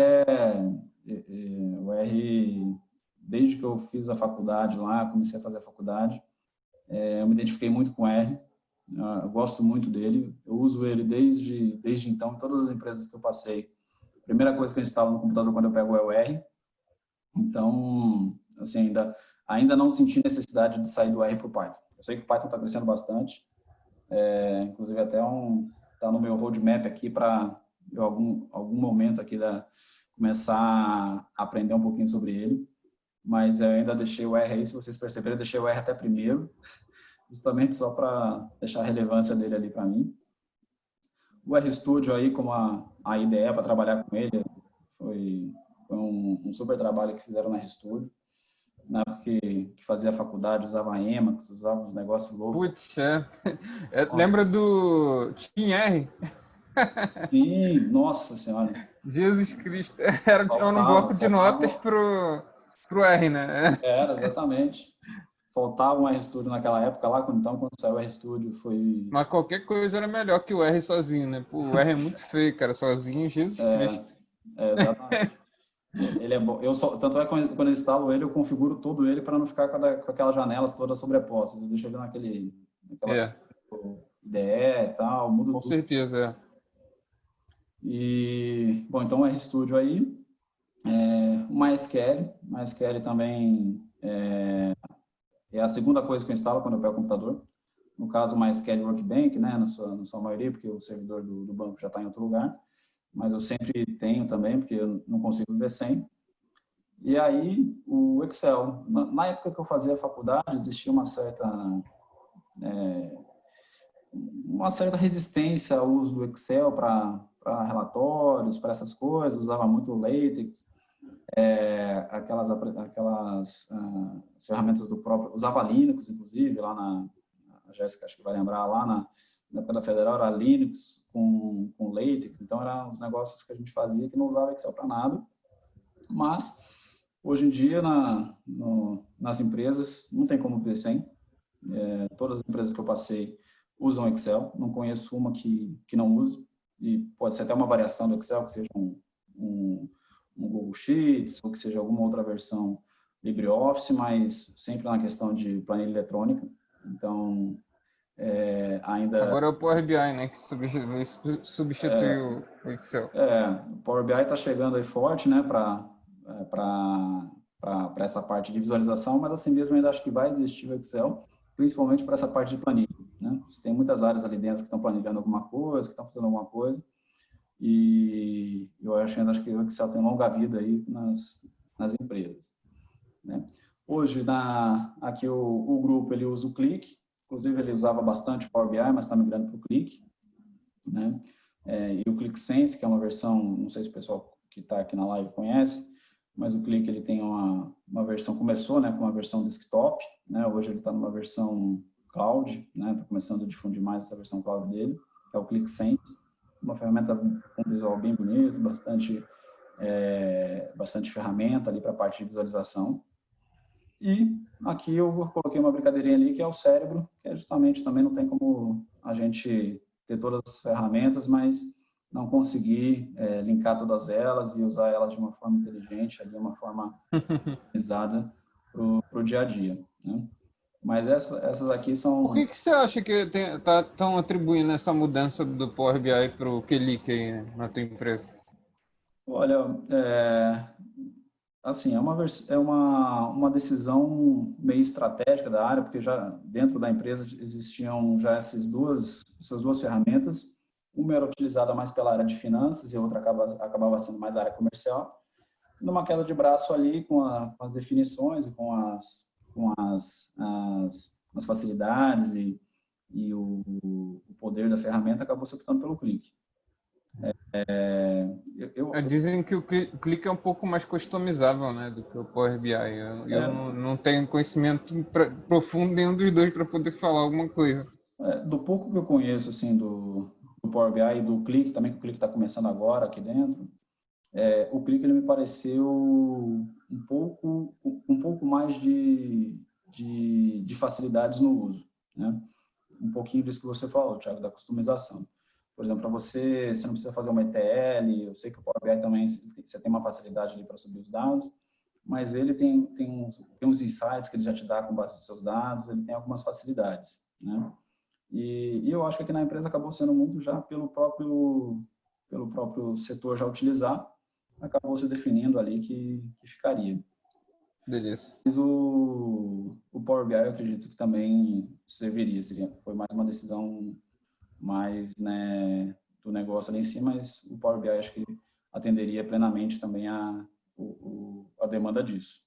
desde que eu fiz a faculdade lá, comecei a fazer a faculdade, eu me identifiquei muito com R. Eu gosto muito dele. Eu uso ele desde então, em todas as empresas que eu passei. A primeira coisa que eu instalo no computador quando eu pego é o R. Então, assim, ainda não senti necessidade de sair do R para o Python. Eu sei que o Python está crescendo bastante. Inclusive, até está no meu roadmap aqui para algum momento aqui começar a aprender um pouquinho sobre ele. Mas eu ainda deixei o R aí, se vocês perceberem, eu deixei o R até primeiro, justamente só para deixar a relevância dele ali para mim. O RStudio aí, como a IDE para trabalhar com ele, foi um super trabalho que fizeram na RStudio. Na época que fazia faculdade, usava Emacs, usava uns negócios loucos. Putz, lembra do Team R? Sim, nossa senhora. Jesus Cristo. Era um bloco de notas Faltava, pro R, né? era, exatamente. Faltava um RStudio naquela época lá, então quando saiu o RStudio foi... Mas qualquer coisa era melhor que o R sozinho, né? Pô, o R é muito feio, cara, sozinho, Jesus Cristo. Exatamente. Ele é bom. Tanto é que quando eu instalo ele, eu configuro todo ele para não ficar com aquelas janelas todas sobrepostas. Eu deixo ele naquela É, IDE e tal, mudo com tudo. certeza, é. E, bom, então o RStudio aí, o MySQL também é a segunda coisa que eu instalo quando eu pego o computador. No caso, o MySQL Workbench, né, na sua maioria, porque o servidor do banco já está em outro lugar. Mas eu sempre tenho também, porque eu não consigo viver sem. E aí, o Excel. Na época que eu fazia a faculdade, existia uma certa resistência ao uso do Excel para relatórios, para essas coisas. Usava muito o LaTeX, aquelas ferramentas do próprio... Usava Linux, inclusive, lá a Jéssica acho que vai lembrar, lá na época da Federal era Linux com LaTeX. Então, eram os negócios que a gente fazia que não usava Excel para nada. Mas, hoje em dia, nas empresas, não tem como viver sem. Todas as empresas que eu passei usam Excel. Não conheço uma que não use. E pode ser até uma variação do Excel, que seja um Google Sheets, ou que seja alguma outra versão LibreOffice, mas sempre na questão de planilha eletrônica. Então, ainda... Agora é o Power BI, né, que substitui o Excel. O Power BI está chegando aí forte, né, para essa parte de visualização, mas assim mesmo ainda acho que vai existir o Excel, principalmente para essa parte de planilha, né? Você tem muitas áreas ali dentro que estão planilhando alguma coisa, que estão fazendo alguma coisa, e eu acho que o Excel tem longa vida aí nas empresas, né? Hoje, aqui o grupo, ele usa o Qlik, inclusive ele usava bastante o Power BI, mas está migrando para o Qlik, né? E o QlikSense, que é uma versão, não sei se o pessoal que está aqui na live conhece, mas o Qlik ele tem uma versão, começou, né, com uma versão desktop, né? Hoje ele está numa versão cloud, né? Está começando a difundir mais essa versão cloud dele, que é o QlikSense, uma ferramenta com visual bem bonito, bastante ferramenta ali para a parte de visualização. E aqui eu coloquei uma brincadeirinha ali, que é o cérebro, que é justamente também não tem como a gente ter todas as ferramentas, mas não conseguir linkar todas elas e usar elas de uma forma inteligente, de uma forma organizada para o dia a dia, né? Mas essas aqui são... Por que você acha que estão atribuindo essa mudança do Power BI para o Qlik aí, né, na tua empresa? Olha, assim, uma decisão meio estratégica da área, porque já dentro da empresa existiam já essas duas ferramentas. Uma era utilizada mais pela área de finanças e a outra acabava sendo mais a área comercial. Numa queda de braço ali com as definições e com as facilidades e o poder da ferramenta, acabou se optando pelo Qlik. Dizem que o Qlik é um pouco mais customizável, né, do que o Power BI. Eu não tenho conhecimento profundo nenhum dos dois para poder falar alguma coisa. Do pouco que eu conheço assim do Power BI e do Qlik também, que o Qlik está começando agora aqui dentro, o Qlik ele me pareceu um pouco mais de facilidades no uso, né? Um pouquinho disso que você falou, Thiago, da customização. Por exemplo, para você não precisa fazer uma ETL, eu sei que o Power BI também você tem uma facilidade ali para subir os dados, mas ele tem uns insights que ele já te dá com base nos seus dados, ele tem algumas facilidades, né? E eu acho que aqui na empresa acabou sendo muito já pelo próprio setor já utilizar, acabou se definindo ali que ficaria. Beleza. Mas o Power BI eu acredito que também serviria, foi mais uma decisão mais, né, do negócio ali em si, mas o Power BI acho que atenderia plenamente também a demanda disso.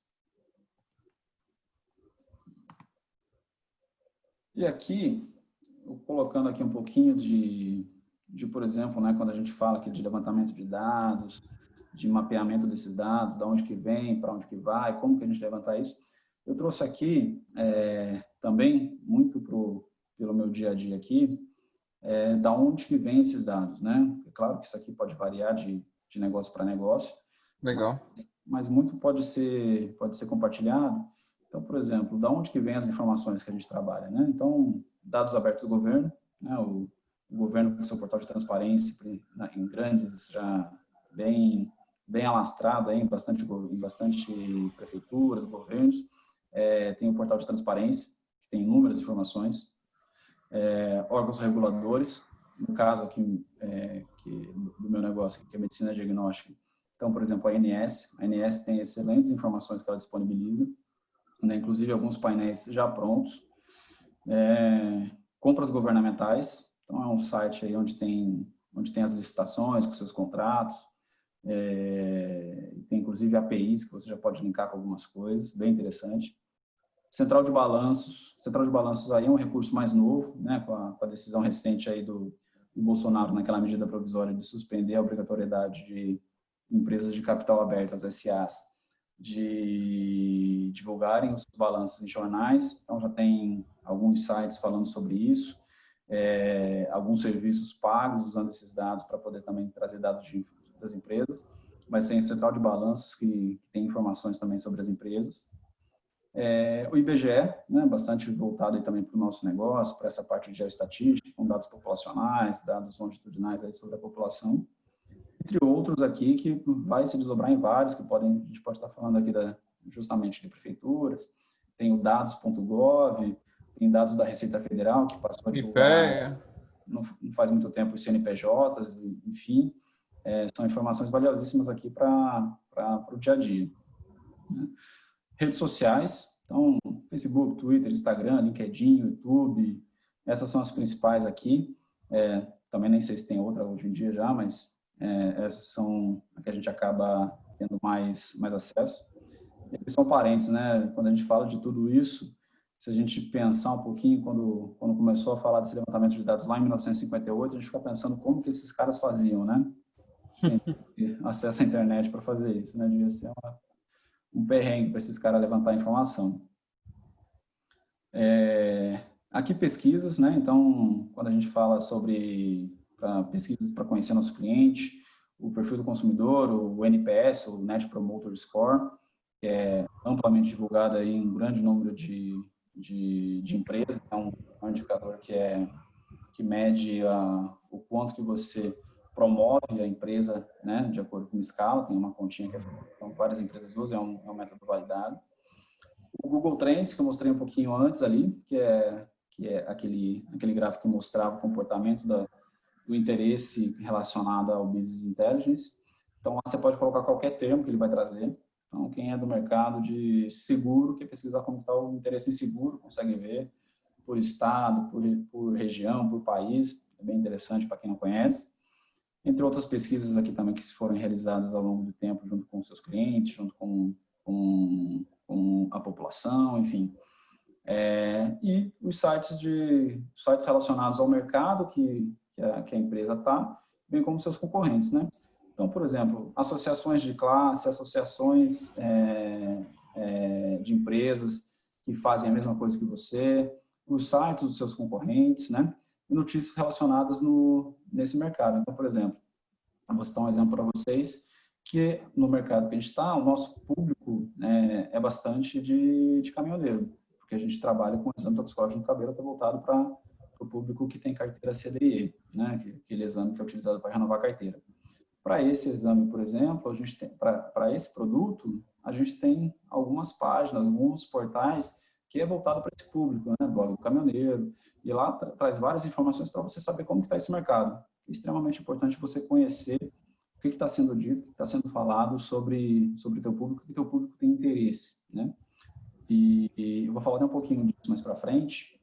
E aqui, colocando aqui um pouquinho de por exemplo, né, quando a gente fala aqui de levantamento de dados, de mapeamento desses dados, de onde que vem, para onde que vai, como que a gente levantar isso, eu trouxe aqui também, muito pelo meu dia a dia aqui, da onde que vem esses dados, né? É claro que isso aqui pode variar de negócio para negócio. Legal. Mas muito pode ser compartilhado. Então, por exemplo, da onde que vem as informações que a gente trabalha, né? Então, dados abertos do governo, né? O governo com seu portal de transparência em grandes, já bem alastrado aí, em bastante prefeituras, governos. Tem o portal de transparência, que tem inúmeras informações. Órgãos reguladores, no caso aqui do meu negócio, que é medicina diagnóstica. Então, por exemplo, a ANS tem excelentes informações que ela disponibiliza. né, inclusive alguns painéis já prontos. Compras governamentais, então é um site aí onde tem as licitações com seus contratos, tem inclusive APIs que você já pode linkar com algumas coisas, bem interessante. Central de balanços aí é um recurso mais novo, né, com a decisão recente aí do Bolsonaro naquela medida provisória de suspender a obrigatoriedade de empresas de capital aberto, as SAs, de divulgarem os balanços em jornais. Então já tem alguns sites falando sobre isso, alguns serviços pagos usando esses dados para poder também trazer dados das empresas, mas tem o Central de Balanços que tem informações também sobre as empresas. O IBGE, né, bastante voltado aí também para o nosso negócio, para essa parte de geoestatística, com dados populacionais, dados longitudinais aí sobre a população, entre outros aqui que vai se desdobrar em vários, que a gente pode estar falando aqui justamente de prefeituras, tem o dados.gov, tem dados da Receita Federal, que passou a divulgar não faz muito tempo os CNPJs, enfim, são informações valiosíssimas aqui para o dia a dia, né? Redes sociais, então, Facebook, Twitter, Instagram, LinkedIn, YouTube, essas são as principais aqui. Também nem sei se tem outra hoje em dia já, mas essas são a que a gente acaba tendo mais acesso. E aqui são parênteses, né? Quando a gente fala de tudo isso, se a gente pensar um pouquinho, quando começou a falar desse levantamento de dados lá em 1958, a gente fica pensando como que esses caras faziam, né? Sem ter acesso à internet para fazer isso, né? Devia ser um perrengue para esses caras levantar informação. Aqui pesquisas, né? Então, quando a gente fala sobre pesquisas para conhecer nosso cliente, o perfil do consumidor, o NPS, o Net Promoter Score, que é amplamente divulgado aí em um grande número de empresas, é um indicador que mede o quanto que você promove a empresa, né, de acordo com uma escala, tem uma continha que então, várias empresas usam, é um método validado. O Google Trends, que eu mostrei um pouquinho antes ali, que é aquele gráfico que mostrava o comportamento do interesse relacionado ao Business Intelligence. Então, lá você pode colocar qualquer termo que ele vai trazer. Então, quem é do mercado de seguro, quer pesquisar como está o interesse em seguro, consegue ver por estado, por região, por país. É bem interessante para quem não conhece. Entre outras pesquisas aqui também que foram realizadas ao longo do tempo, junto com os seus clientes, junto com a população, enfim. E os sites relacionados ao mercado que a empresa está, bem como seus concorrentes, né? Então, por exemplo, associações de classe, associações de empresas que fazem a mesma coisa que você, os sites dos seus concorrentes, né? E notícias relacionadas nesse mercado. Então, por exemplo, eu vou citar um exemplo para vocês, que no mercado que a gente está, o nosso público é bastante de caminhoneiro, porque a gente trabalha com o exame toxicológico do cabelo, que é voltado para o público que tem carteira CDE, né? Aquele exame que é utilizado para renovar a carteira. Para esse exame, por exemplo, para esse produto, a gente tem algumas páginas, alguns portais que é voltado para esse público, né? Blog do caminhoneiro, e lá traz várias informações para você saber como está esse mercado. É extremamente importante você conhecer o que está sendo dito, o que está sendo falado sobre o teu público, o que o teu público tem interesse, né? E eu vou falar até um pouquinho disso mais para frente,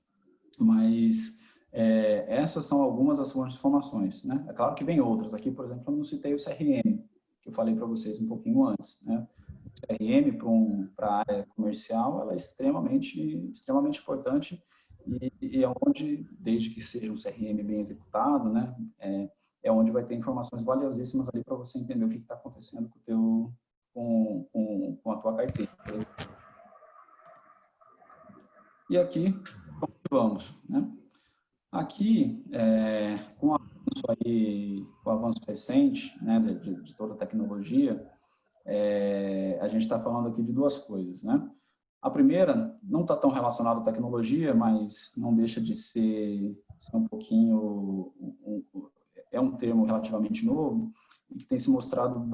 mas essas são algumas das fontes de informações, né? É claro que vem outras. Aqui, por exemplo, eu não citei o CRM, que eu falei para vocês um pouquinho antes, né? O CRM para a área comercial, ela é extremamente importante e é onde, desde que seja um CRM bem executado, né? É onde vai ter informações valiosíssimas ali para você entender o que está acontecendo com a tua carteira. E aqui, como vamos, né? Aqui, com o avanço recente, né, de toda a tecnologia, a gente está falando aqui de duas coisas, né? A primeira não está tão relacionada à tecnologia, mas não deixa de ser um pouquinho, é um termo relativamente novo e que tem se mostrado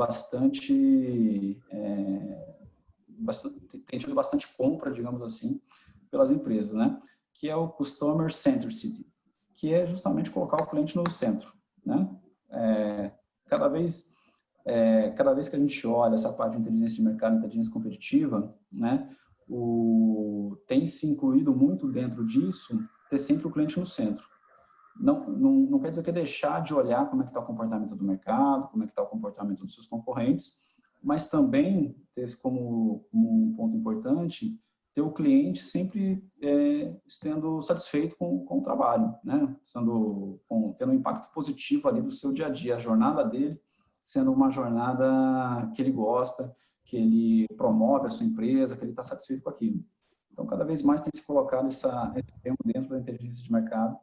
tem tido bastante compra, digamos assim, pelas empresas, né? Que é o Customer Centricity, que é justamente colocar o cliente no centro, né? Cada vez que a gente olha essa parte de inteligência de mercado, inteligência competitiva, né? tem se incluído muito dentro disso ter sempre o cliente no centro. Não quer dizer que é deixar de olhar como é que está o comportamento do mercado, como é que está o comportamento dos seus concorrentes, mas também ter como um ponto importante ter o cliente sempre estando satisfeito com o trabalho, né? Tendo um impacto positivo ali do seu dia a dia, a jornada dele sendo uma jornada que ele gosta, que ele promove a sua empresa, que ele está satisfeito com aquilo. Então, cada vez mais tem se colocado esse termo dentro da inteligência de mercado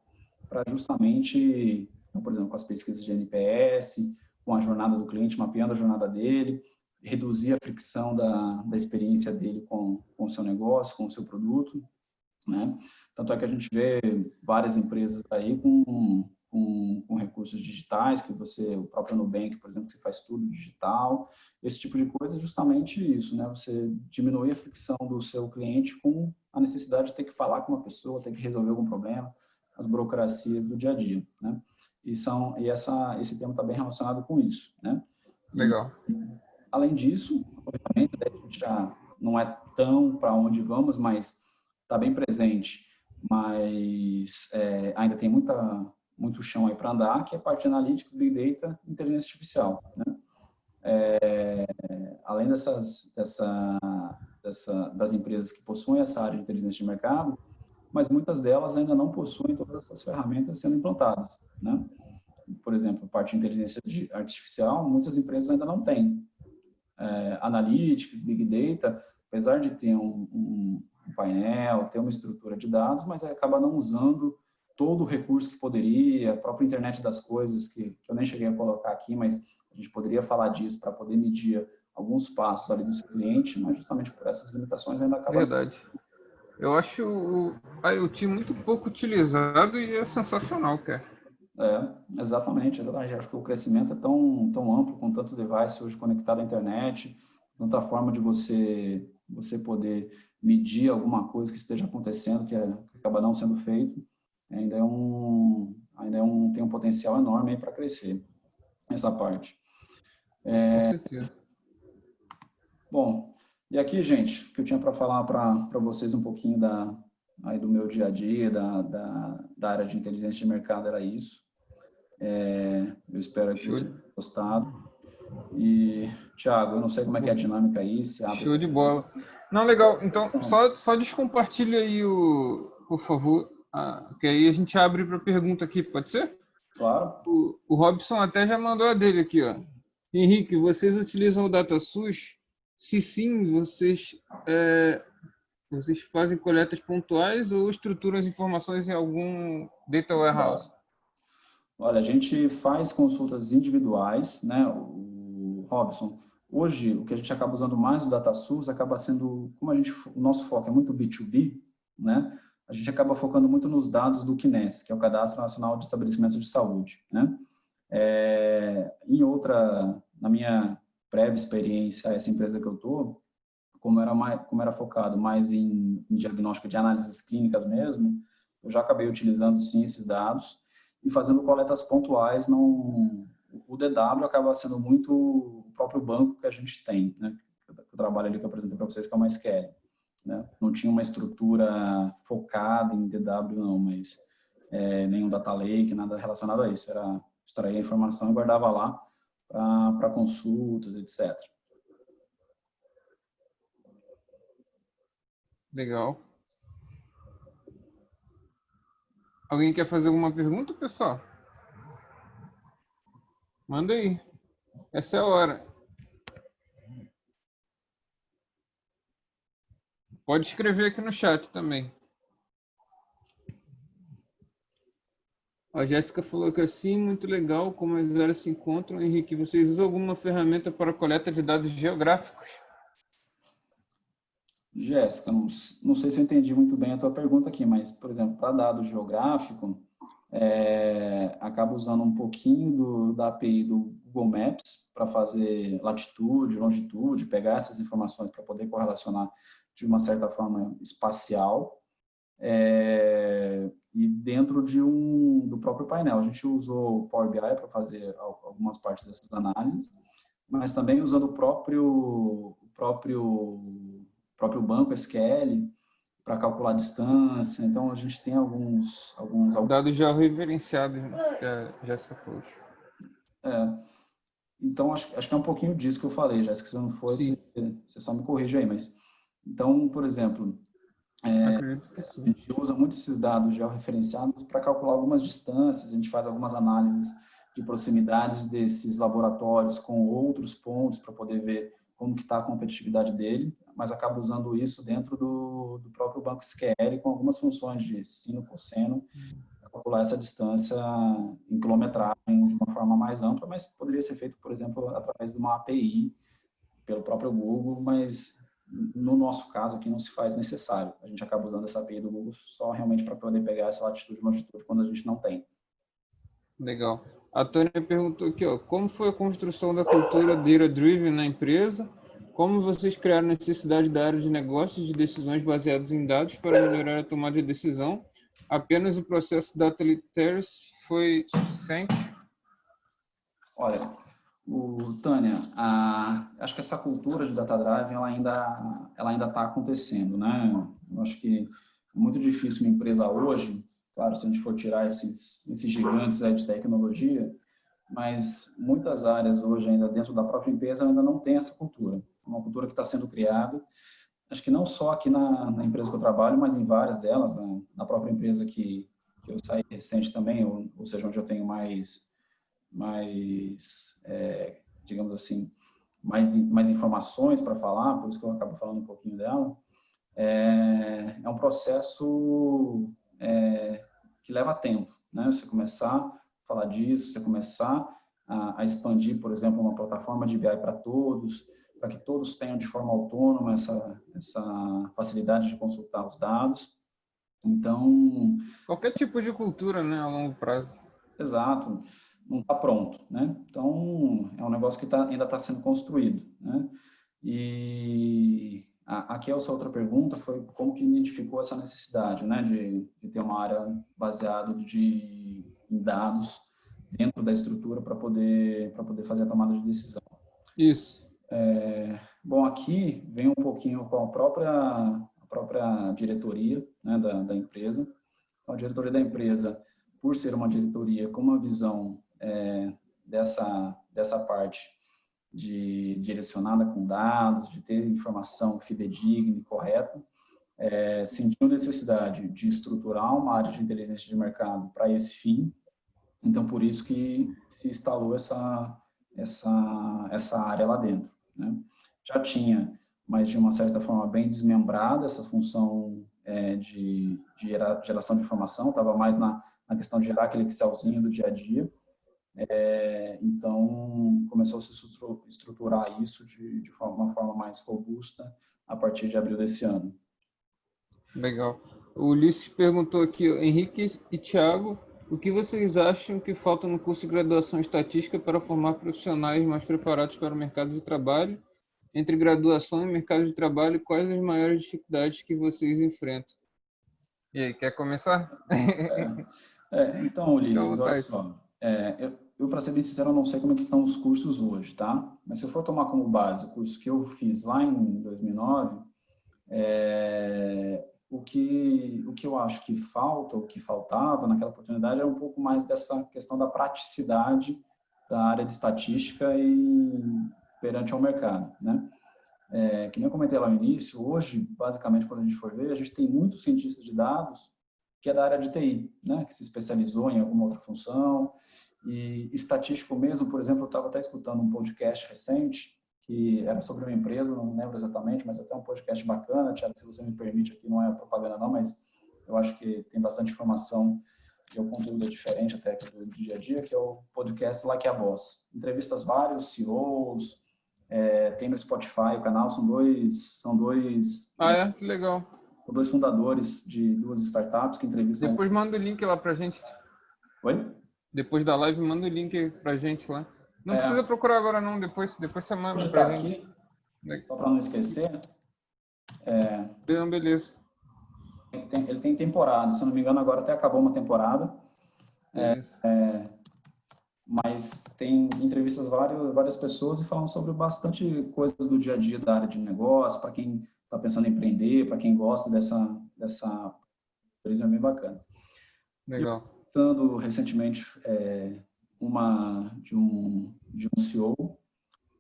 para justamente, então, por exemplo, com as pesquisas de NPS, com a jornada do cliente, mapeando a jornada dele, reduzir a fricção da experiência dele com o seu negócio, com o seu produto, né? Tanto é que a gente vê várias empresas aí com recursos digitais, que o próprio Nubank, por exemplo, que você faz tudo digital, esse tipo de coisa é justamente isso, né? Você diminuir a fricção do seu cliente com a necessidade de ter que falar com uma pessoa, ter que resolver algum problema, as burocracias do dia a dia, né? Esse tema está bem relacionado com isso, né? Legal. Além disso, obviamente, a gente já não é tão para onde vamos, mas está bem presente, mas ainda tem muito chão aí para andar, que é a parte de Analytics, Big Data e Inteligência Artificial, né? Além das empresas que possuem essa área de inteligência de mercado, mas muitas delas ainda não possuem todas essas ferramentas sendo implantadas, né? Por exemplo, a parte de inteligência artificial, muitas empresas ainda não têm. Analytics, Big Data, apesar de ter um painel, ter uma estrutura de dados, mas acaba não usando todo o recurso que poderia, a própria internet das coisas, que eu nem cheguei a colocar aqui, mas a gente poderia falar disso para poder medir alguns passos ali do seu cliente, mas justamente por essas limitações ainda acaba... Verdade. Eu acho o IoT muito pouco utilizado e é sensacional, cara. Exatamente. Acho que o crescimento é tão amplo, com tanto device hoje conectado à internet, tanta forma de você poder medir alguma coisa que esteja acontecendo, que acaba não sendo feito, tem um potencial enorme para crescer essa parte. Com certeza. Bom, e aqui, gente, o que eu tinha para falar para vocês um pouquinho aí do meu dia a dia, da área de inteligência de mercado era isso. Eu espero que vocês tenham gostado. E, Thiago, eu não sei como é que é a dinâmica aí, se abre... Show de bola. Não, legal. Então, só descompartilha aí, por favor, que aí a gente abre para pergunta aqui, pode ser? Claro. O Robson até já mandou a dele aqui, ó. Henrique, vocês utilizam o DataSUS? Se sim, vocês fazem coletas pontuais ou estruturam as informações em algum data warehouse? Olha, a gente faz consultas individuais, né, o Robson. Hoje, o que a gente acaba usando mais do DataSUS acaba sendo, como o nosso foco é muito B2B, né, a gente acaba focando muito nos dados do CNES, que é o Cadastro Nacional de Estabelecimentos de Saúde, né. Na minha prévia experiência, essa empresa que eu estou, como era focado mais em diagnóstico de análises clínicas mesmo, eu já acabei utilizando sim esses dados e fazendo coletas pontuais. O DW acaba sendo muito o próprio banco que a gente tem, né? O trabalho ali que eu apresentei para vocês, que é o MySQL, né? Não tinha uma estrutura focada em DW, não, mas nenhum data lake, nada relacionado a isso. Era extrair a informação e guardava lá para consultas, etc. Legal. Alguém quer fazer alguma pergunta, pessoal? Manda aí. Essa é a hora. Pode escrever aqui no chat também. A Jéssica falou que assim, muito legal como as áreas se encontram. Henrique, vocês usam alguma ferramenta para coleta de dados geográficos? Jéssica, não sei se eu entendi muito bem a tua pergunta aqui, mas, por exemplo, para dado geográfico, acaba usando um pouquinho da API do Google Maps para fazer latitude, longitude, pegar essas informações para poder correlacionar de uma certa forma espacial, e dentro do próprio painel. A gente usou o Power BI para fazer algumas partes dessas análises, mas também usando o próprio próprio banco SQL para calcular a distância. Então, a gente tem alguns Dados já referenciados, né, que a Jéssica falou. Então, acho que é um pouquinho disso que eu falei, Jéssica. Se não for, Sim, você só me corrige aí. Mas, então, por exemplo, acredito que a sim. gente usa muito esses dados georreferenciados para calcular algumas distâncias, a gente faz algumas análises de proximidades desses laboratórios com outros pontos para poder ver como que está a competitividade dele, mas acaba usando isso dentro do próprio banco SQL com algumas funções de sino, cosseno, para calcular essa distância em quilometragem de uma forma mais ampla, mas poderia ser feito, por exemplo, através de uma API pelo próprio Google, mas no nosso caso aqui não se faz necessário. A gente acaba usando essa API do Google só realmente para poder pegar essa latitude e longitude quando a gente não tem. Legal. A Tânia perguntou aqui, ó, como foi a construção da cultura data-driven na empresa? Como vocês criaram necessidade da área de negócios de decisões baseadas em dados para melhorar a tomada de decisão? Apenas o processo data literacy foi suficiente? Olha, Tânia, acho que essa cultura de data drive ela ainda está acontecendo, né? Eu acho que é muito difícil uma empresa hoje, claro, se a gente for tirar esses gigantes aí de tecnologia, mas muitas áreas hoje ainda dentro da própria empresa ainda não tem essa cultura. É uma cultura que está sendo criada, acho que não só aqui na empresa que eu trabalho, mas em várias delas, na própria empresa que eu saí recente também, ou seja, onde eu tenho digamos assim, mais informações para falar, por isso que eu acabo falando um pouquinho dela. É um processo que leva tempo, né? Você começar a falar disso, você começar a expandir, por exemplo, uma plataforma de BI para todos, para que todos tenham de forma autônoma essa facilidade de consultar os dados. Então, Qualquer tipo de cultura, né, a longo prazo. exato, não está pronto, né? Então, é um negócio que ainda está sendo construído, né? E aqui a sua outra pergunta foi como que identificou essa necessidade, né, de ter uma área baseada em dados dentro da estrutura para poder fazer a tomada de decisão. Isso. Bom, aqui vem um pouquinho com a própria diretoria, né, da empresa. Então, a diretoria da empresa, por ser uma diretoria com uma visão dessa parte de direcionada com dados, de ter informação fidedigna e correta, sentiu necessidade de estruturar uma área de inteligência de mercado para esse fim. Então, por isso que se instalou essa área lá dentro, né? Já tinha, mas de uma certa forma bem desmembrada essa função de geração de informação, estava mais na questão de gerar aquele Excelzinho do dia a dia. Então, começou a se estruturar isso de uma forma mais robusta a partir de abril desse ano. Legal. O Ulisses perguntou aqui, Henrique e Thiago, o que vocês acham que falta no curso de graduação em estatística para formar profissionais mais preparados para o mercado de trabalho? Entre graduação e mercado de trabalho, quais as maiores dificuldades que vocês enfrentam? E aí, quer começar? Então, Fica à Ulisses, olha vontade. só. Eu para ser bem sincero, não sei como é que estão os cursos hoje, tá? Mas se eu for tomar como base o curso que eu fiz lá em 2009, o que eu acho que falta, o que faltava naquela oportunidade, é um pouco mais dessa questão da praticidade da área de estatística e perante ao mercado, né? Que nem eu comentei lá no início, hoje, basicamente, quando a gente for ver, a gente tem muitos cientistas de dados que é da área de TI, né? Que se especializou em alguma outra função. E estatístico mesmo, por exemplo, eu estava até escutando um podcast recente que era sobre uma empresa, não lembro exatamente, mas até um podcast bacana, Thiago, se você me permite aqui, não é propaganda não, mas eu acho que tem bastante informação e o conteúdo é diferente até aqui do dia a dia, que é o podcast Like a Boss. Entrevistas vários CEOs, tem no Spotify o canal, são dois Que legal. fundadores de duas startups que entrevistam... Depois manda o link lá pra gente. Oi? Depois da live, manda o link pra gente lá. Não precisa procurar agora não, depois você manda Hoje pra está gente. aqui, só para não esquecer. Beleza. Ele tem temporada, se eu não me engano agora até acabou uma temporada. Beleza. Mas tem entrevistas várias pessoas e falam sobre bastante coisas do dia a dia da área de negócio, para quem tá pensando em empreender, para quem gosta dessa empresa, é bem bacana. Legal. Escutando recentemente de um CEO,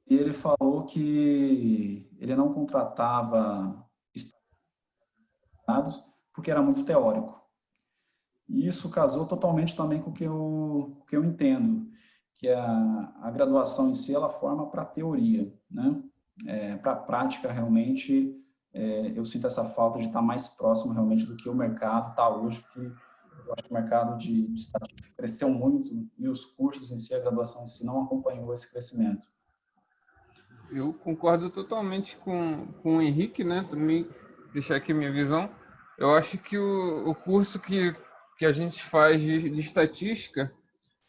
e ele falou que ele não contratava estados porque era muito teórico. E isso casou totalmente também com o que eu entendo, que a graduação em si, ela forma para a teoria, né? Para a prática, realmente, eu sinto essa falta de estar mais próximo realmente do que o mercado está hoje, porque eu acho que o mercado de estatística cresceu muito e os cursos em si, a graduação em si, não acompanhou esse crescimento. Eu concordo totalmente com o Henrique, né? Também deixar aqui minha visão. Eu acho que o curso que a gente faz de estatística,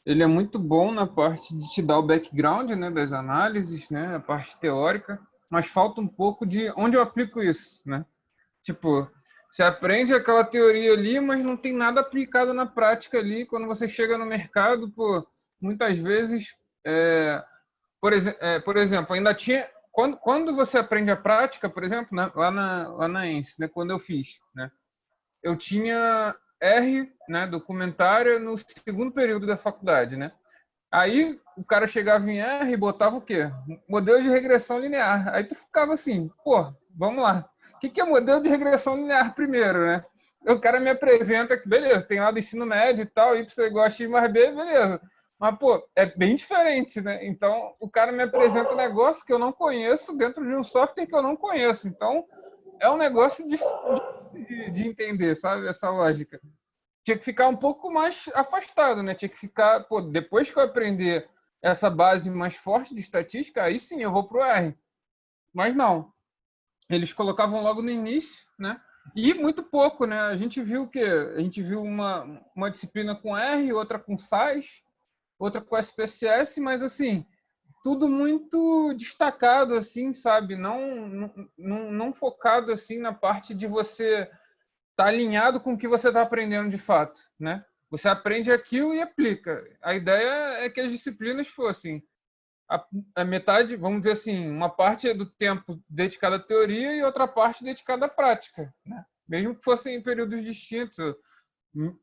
ele é muito bom na parte de te dar o background, né, das análises, né, a parte teórica, mas falta um pouco de onde eu aplico isso, né? Tipo, você aprende aquela teoria ali, mas não tem nada aplicado na prática ali. Quando você chega no mercado, pô, muitas vezes, por exemplo, ainda tinha. Quando você aprende a prática, por exemplo, né, lá na ENSE, né, quando eu fiz, né, eu tinha R, né, documentária, no segundo período da faculdade, né? Aí o cara chegava em R e botava o quê? Modelo de regressão linear. Aí tu ficava assim, pô, vamos lá. O que é modelo de regressão linear primeiro, né? O cara me apresenta que, beleza, tem lá do ensino médio e tal, Y igual a X mais B, beleza. Mas, pô, é bem diferente, né? Então, o cara me apresenta um negócio que eu não conheço dentro de um software que eu não conheço. Então, é um negócio de entender, sabe? Essa lógica. Tinha que ficar um pouco mais afastado, né? Tinha que ficar, pô, depois que eu aprender essa base mais forte de estatística, aí sim eu vou pro R. Mas não. Eles colocavam logo no início, né? E muito pouco, né? A gente viu o quê? A gente viu uma disciplina com R, outra com SAS, outra com SPSS, mas assim, tudo muito destacado, assim, sabe? Não focado assim na parte de você estar alinhado com o que você está aprendendo de fato, né? Você aprende aquilo e aplica. A ideia é que as disciplinas fossem a metade, vamos dizer assim, uma parte do tempo dedicada à teoria e outra parte dedicada à prática, né? Mesmo que fossem em períodos distintos,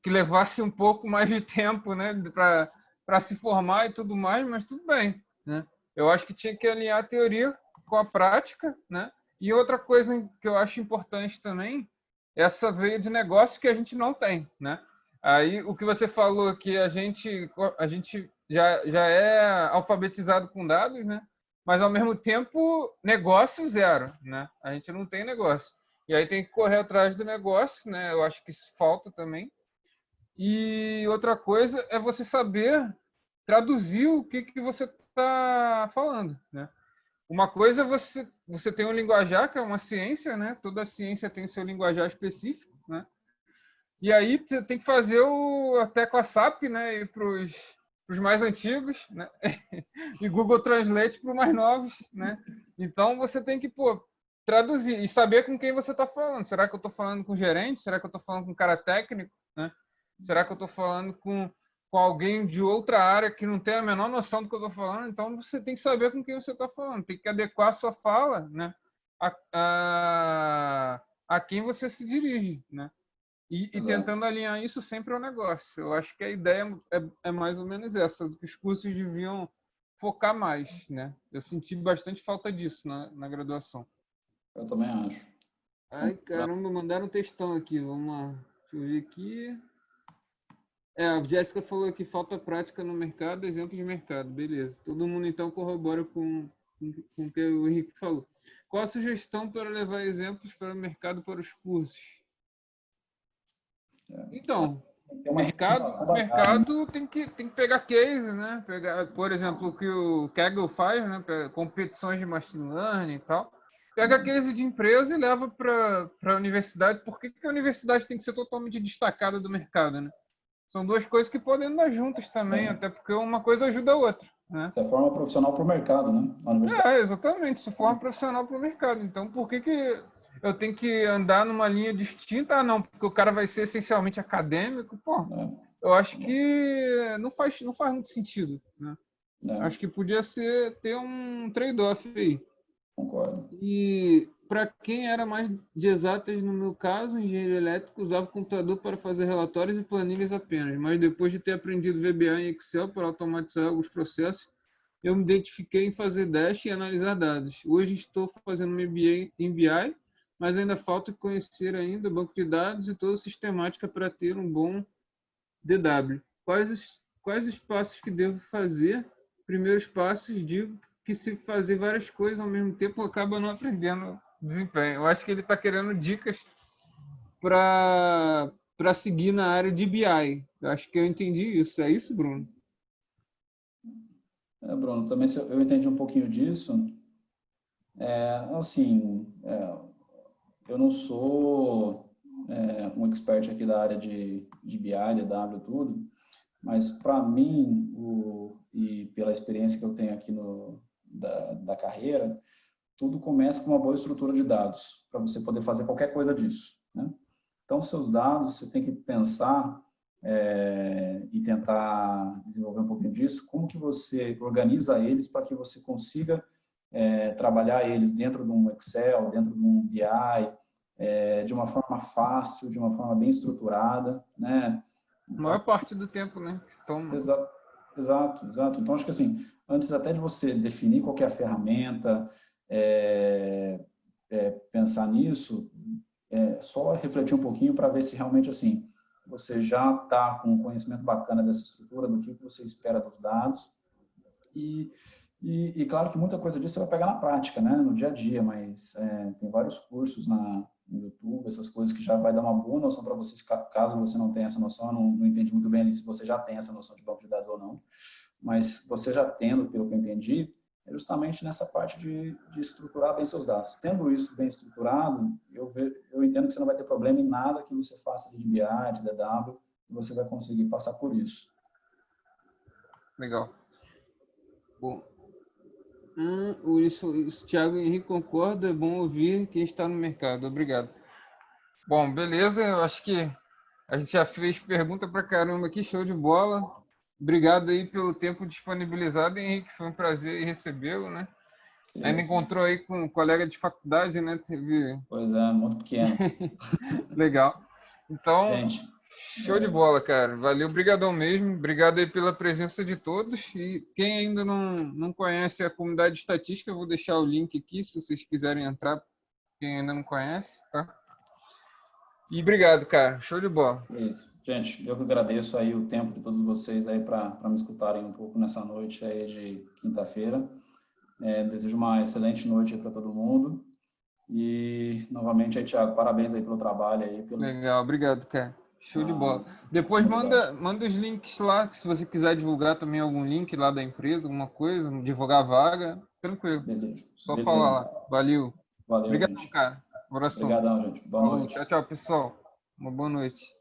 que levasse um pouco mais de tempo, né, para se formar e tudo mais, mas tudo bem, né? Eu acho que tinha que alinhar a teoria com a prática, né? E outra coisa que eu acho importante também, essa veia de negócio que a gente não tem, né? Aí o que você falou que a gente já é alfabetizado com dados, né? Mas ao mesmo tempo negócio zero, né? A gente não tem negócio. E aí tem que correr atrás do negócio, né? Eu acho que isso falta também. E outra coisa é você saber traduzir o que você está falando, né? Uma coisa é você tem um linguajar, que é uma ciência, né? Toda ciência tem seu linguajar específico, né? E aí você tem que fazer a tecla SAP, né? Para os mais antigos, né? E Google Translate para os mais novos, né? Então você tem que, pô, traduzir e saber com quem você está falando. Será que eu estou falando com gerente? Será que eu estou falando com um cara técnico, né? Será que eu estou falando com alguém de outra área que não tem a menor noção do que eu estou falando? Então você tem que saber com quem você está falando, tem que adequar a sua fala, né, a quem você se dirige, né? E tentando alinhar isso sempre ao negócio. Eu acho que a ideia é mais ou menos essa, que os cursos deviam focar mais, né? Eu senti bastante falta disso na graduação. Eu também acho. Ai, caramba, mandaram um textão aqui. Vamos lá. Deixa eu ver aqui. A Jéssica falou que falta prática no mercado, exemplo de mercado. Beleza. Todo mundo então corrobora com o que o Henrique falou. Qual a sugestão para levar exemplos para o mercado para os cursos? Então, mercado tem que pegar case, né? Pegar, por exemplo, o que o Kaggle faz, né? Competições de machine learning e tal. Pega case de empresa e leva para a universidade. Por que a universidade tem que ser totalmente destacada do mercado, né? São duas coisas que podem andar juntas também, até porque uma coisa ajuda a outra, né? Você forma profissional para o mercado, né? A universidade. Exatamente, se forma profissional para o mercado. Então, por que eu tenho que andar numa linha distinta? Ah, não, porque o cara vai ser essencialmente acadêmico. Pô, eu acho que não faz muito sentido, né? Acho que podia ter um trade-off aí. concordo. E para quem era mais de exatas, no meu caso, engenheiro elétrico, usava o computador para fazer relatórios e planilhas apenas, mas depois de ter aprendido VBA em Excel para automatizar alguns processos, eu me identifiquei em fazer Dash e analisar dados. Hoje estou fazendo um MBA em BI, mas ainda falta conhecer ainda o banco de dados e toda a sistemática para ter um bom DW. Quais os passos que devo fazer? Primeiros passos, digo que se fazer várias coisas ao mesmo tempo acaba não aprendendo desempenho. Eu acho que ele está querendo dicas para seguir na área de BI. Eu acho que eu entendi isso. É isso, Bruno? Bruno, também eu entendi um pouquinho disso. Assim, eu não sou um expert aqui da área de BI, DW, tudo, mas para mim, e pela experiência que eu tenho aqui da carreira, tudo começa com uma boa estrutura de dados, para você poder fazer qualquer coisa disso, né? Então, seus dados, você tem que pensar e tentar desenvolver um pouquinho disso, como que você organiza eles para que você consiga trabalhar eles dentro de um Excel, dentro de um BI, de uma forma fácil, de uma forma bem estruturada, né? A maior parte do tempo, né? Exato, exato. Então, acho que assim, antes até de você definir qual que é a ferramenta, pensar nisso, só refletir um pouquinho para ver se realmente assim você já está com um conhecimento bacana dessa estrutura, do que você espera dos dados. E claro que muita coisa disso você vai pegar na prática, né, no dia a dia, mas tem vários cursos no YouTube, essas coisas que já vai dar uma boa noção para vocês, caso você não tenha essa noção. Eu não entendi muito bem ali se você já tem essa noção de banco de dados ou não, mas você já tendo, pelo que eu entendi, é justamente nessa parte de estruturar bem seus dados. Tendo isso bem estruturado, eu entendo que você não vai ter problema em nada que você faça de BI, de DW, e você vai conseguir passar por isso. Legal. Bom, isso Thiago Henrique concorda, é bom ouvir quem está no mercado. Obrigado. Bom, beleza, eu acho que a gente já fez pergunta pra caramba aqui, show de bola. Obrigado aí pelo tempo disponibilizado, Henrique, foi um prazer recebê-lo, né? Ainda encontrou aí com um colega de faculdade, né? Pois é, muito pequeno. Legal. Então, gente, show de bola, cara. Valeu, brigadão mesmo. Obrigado aí pela presença de todos. E quem ainda não conhece a comunidade de estatística, eu vou deixar o link aqui, se vocês quiserem entrar, quem ainda não conhece, tá? E obrigado, cara. Show de bola. É isso. Gente, eu que agradeço aí o tempo de todos vocês aí para me escutarem um pouco nessa noite aí de quinta-feira. Desejo uma excelente noite para todo mundo. E, novamente, aí, Thiago, parabéns aí pelo trabalho aí. Legal, obrigado, cara. Show de bola. Depois manda os links lá, que se você quiser divulgar também algum link lá da empresa, alguma coisa, divulgar a vaga, tranquilo. Beleza. Só falar lá. Valeu. Valeu, Obrigado, gente. cara. Abração. Obrigadão, gente. Boa noite. Tchau, tchau, pessoal. Uma boa noite.